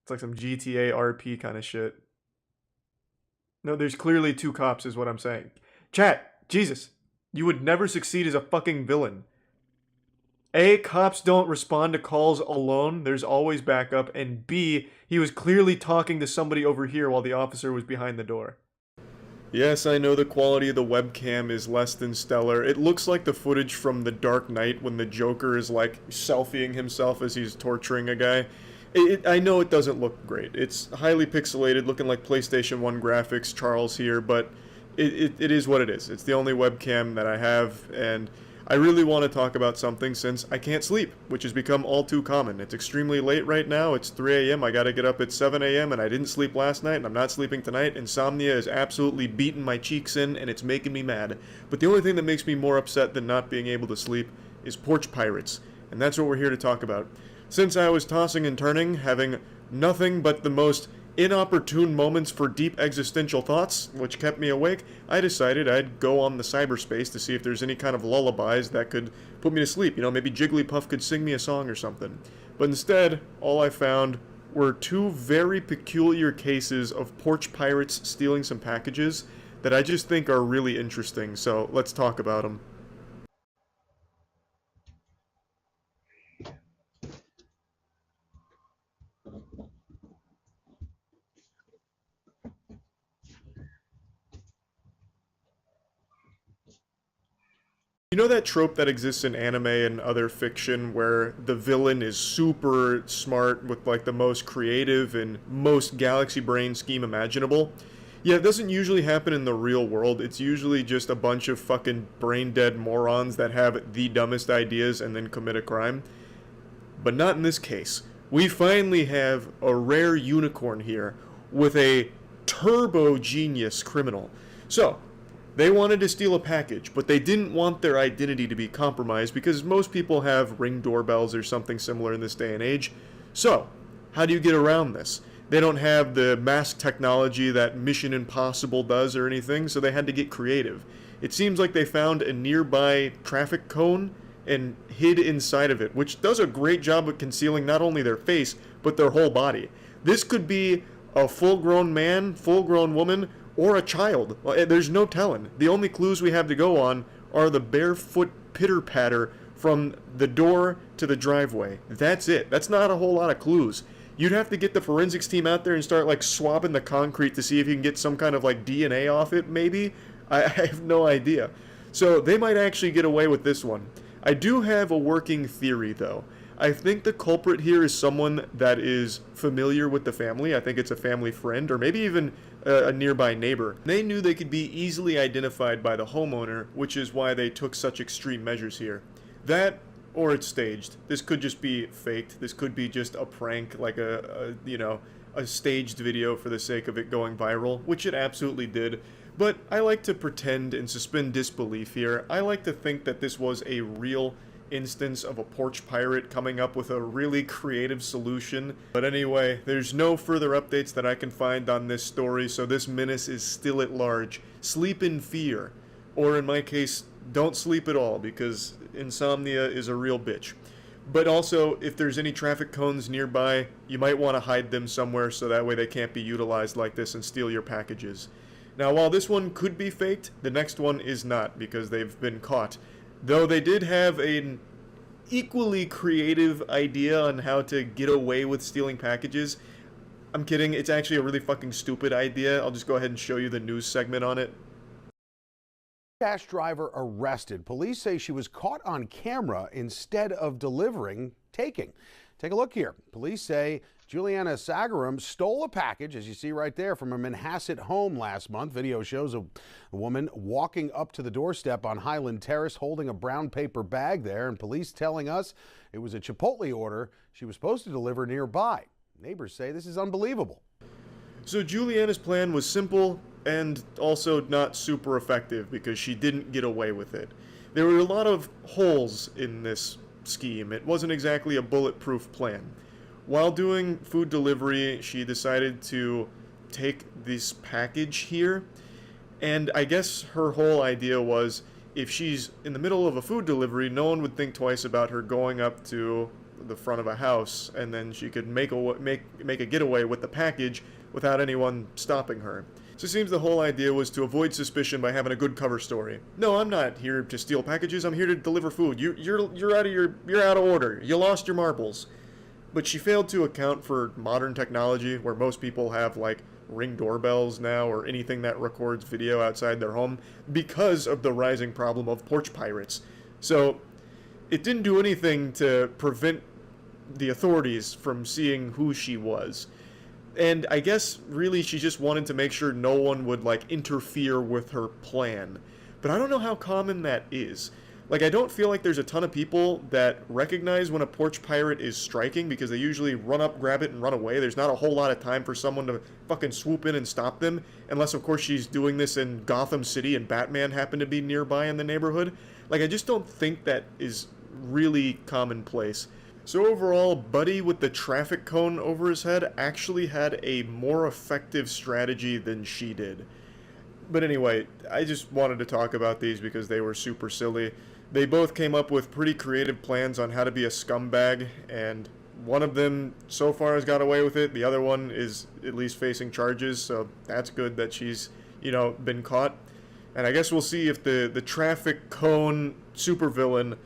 It's like some GTA RP kind of shit. No, there's clearly two cops is what I'm saying. Chat, Jesus, you would never succeed as a fucking villain. A, cops don't respond to calls alone. There's always backup. And B, he was clearly talking to somebody over here while the officer was behind the door. Yes, I know the quality of the webcam is less than stellar. It looks like the footage from The Dark Knight when the Joker is like selfieing himself as he's torturing a guy. I know it doesn't look great. It's highly pixelated, looking like PlayStation 1 graphics, Charles here, but it is what it is. It's the only webcam that I have, and I really want to talk about something since I can't sleep, which has become all too common. It's extremely late right now. It's 3 a.m. I gotta get up at 7 a.m., and I didn't sleep last night, and I'm not sleeping tonight. Insomnia is absolutely beating my cheeks in, and it's making me mad. But the only thing that makes me more upset than not being able to sleep is porch pirates, and that's what we're here to talk about. Since I was tossing and turning, having nothing but the most inopportune moments for deep existential thoughts, which kept me awake, I decided I'd go on the cyberspace to see if there's any kind of lullabies that could put me to sleep. You know, maybe Jigglypuff could sing me a song or something. But instead, all I found were two very peculiar cases of porch pirates stealing some packages that I just think are really interesting, so let's talk about them. You know that trope that exists in anime and other fiction where the villain is super smart with like the most creative and most galaxy brain scheme imaginable? Yeah, it doesn't usually happen in the real world. It's usually just a bunch of fucking brain-dead morons that have the dumbest ideas and then commit a crime. But not in this case. We finally have a rare unicorn here with a turbo genius criminal. So, they wanted to steal a package, but they didn't want their identity to be compromised because most people have Ring doorbells or something similar in this day and age. So, how do you get around this? They don't have the mask technology that Mission Impossible does or anything, so they had to get creative. It seems like they found a nearby traffic cone and hid inside of it, which does a great job of concealing not only their face, but their whole body. This could be a full-grown man, full-grown woman, or a child. There's no telling. The only clues we have to go on are the barefoot pitter-patter from the door to the driveway. That's it. That's not a whole lot of clues. You'd have to get the forensics team out there and start like swabbing the concrete to see if you can get some kind of like DNA off it, maybe? I have no idea. So they might actually get away with this one. I do have a working theory though. I think the culprit here is someone that is familiar with the family. I think it's a family friend or maybe even a nearby neighbor. They knew they could be easily identified by the homeowner, which is why they took such extreme measures here. That, or it's staged. This could just be faked. This could be just a prank, like a staged video for the sake of it going viral, which it absolutely did. But I like to pretend and suspend disbelief here. I like to think that this was a real instance of a porch pirate coming up with a really creative solution. But anyway, there's no further updates that I can find on this story, so this menace is still at large. Sleep in fear. Or in my case, don't sleep at all, because insomnia is a real bitch. But also, if there's any traffic cones nearby, you might want to hide them somewhere so that way they can't be utilized like this and steal your packages. Now, while this one could be faked, the next one is not, because they've been caught. Though they did have an equally creative idea on how to get away with stealing packages. I'm kidding, it's actually a really fucking stupid idea. I'll just go ahead and show you the news segment on it. Dash driver arrested. Police say she was caught on camera instead of taking. Take a look here. Police say Juliana Sagaram stole a package, as you see right there, from a Manhasset home last month. Video shows a woman walking up to the doorstep on Highland Terrace holding a brown paper bag there, and police telling us it was a Chipotle order she was supposed to deliver nearby. Neighbors say this is unbelievable. So Juliana's plan was simple and also not super effective because she didn't get away with it. There were a lot of holes in this scheme. It wasn't exactly a bulletproof plan. While doing food delivery, she decided to take this package here, and I guess her whole idea was if she's in the middle of a food delivery, no one would think twice about her going up to the front of a house, and then she could make a getaway with the package without anyone stopping her. So it seems the whole idea was to avoid suspicion by having a good cover story. No, I'm not here to steal packages. I'm here to deliver food. You're out of order. You lost your marbles. But she failed to account for modern technology where most people have like Ring doorbells now or anything that records video outside their home because of the rising problem of porch pirates. So it didn't do anything to prevent the authorities from seeing who she was. And I guess really she just wanted to make sure no one would like interfere with her plan. But I don't know how common that is. Like, I don't feel like there's a ton of people that recognize when a porch pirate is striking because they usually run up, grab it, and run away. There's not a whole lot of time for someone to fucking swoop in and stop them, unless, of course, she's doing this in Gotham City and Batman happened to be nearby in the neighborhood. Like, I just don't think that is really commonplace. So overall, Buddy with the traffic cone over his head actually had a more effective strategy than she did. But anyway, I just wanted to talk about these because they were super silly. They both came up with pretty creative plans on how to be a scumbag, and one of them so far has got away with it. The other one is at least facing charges, so that's good that she's, been caught. And I guess we'll see if the traffic cone supervillain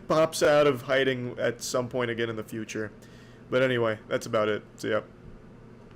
pops out of hiding at some point again in the future. But anyway, that's about it. See ya.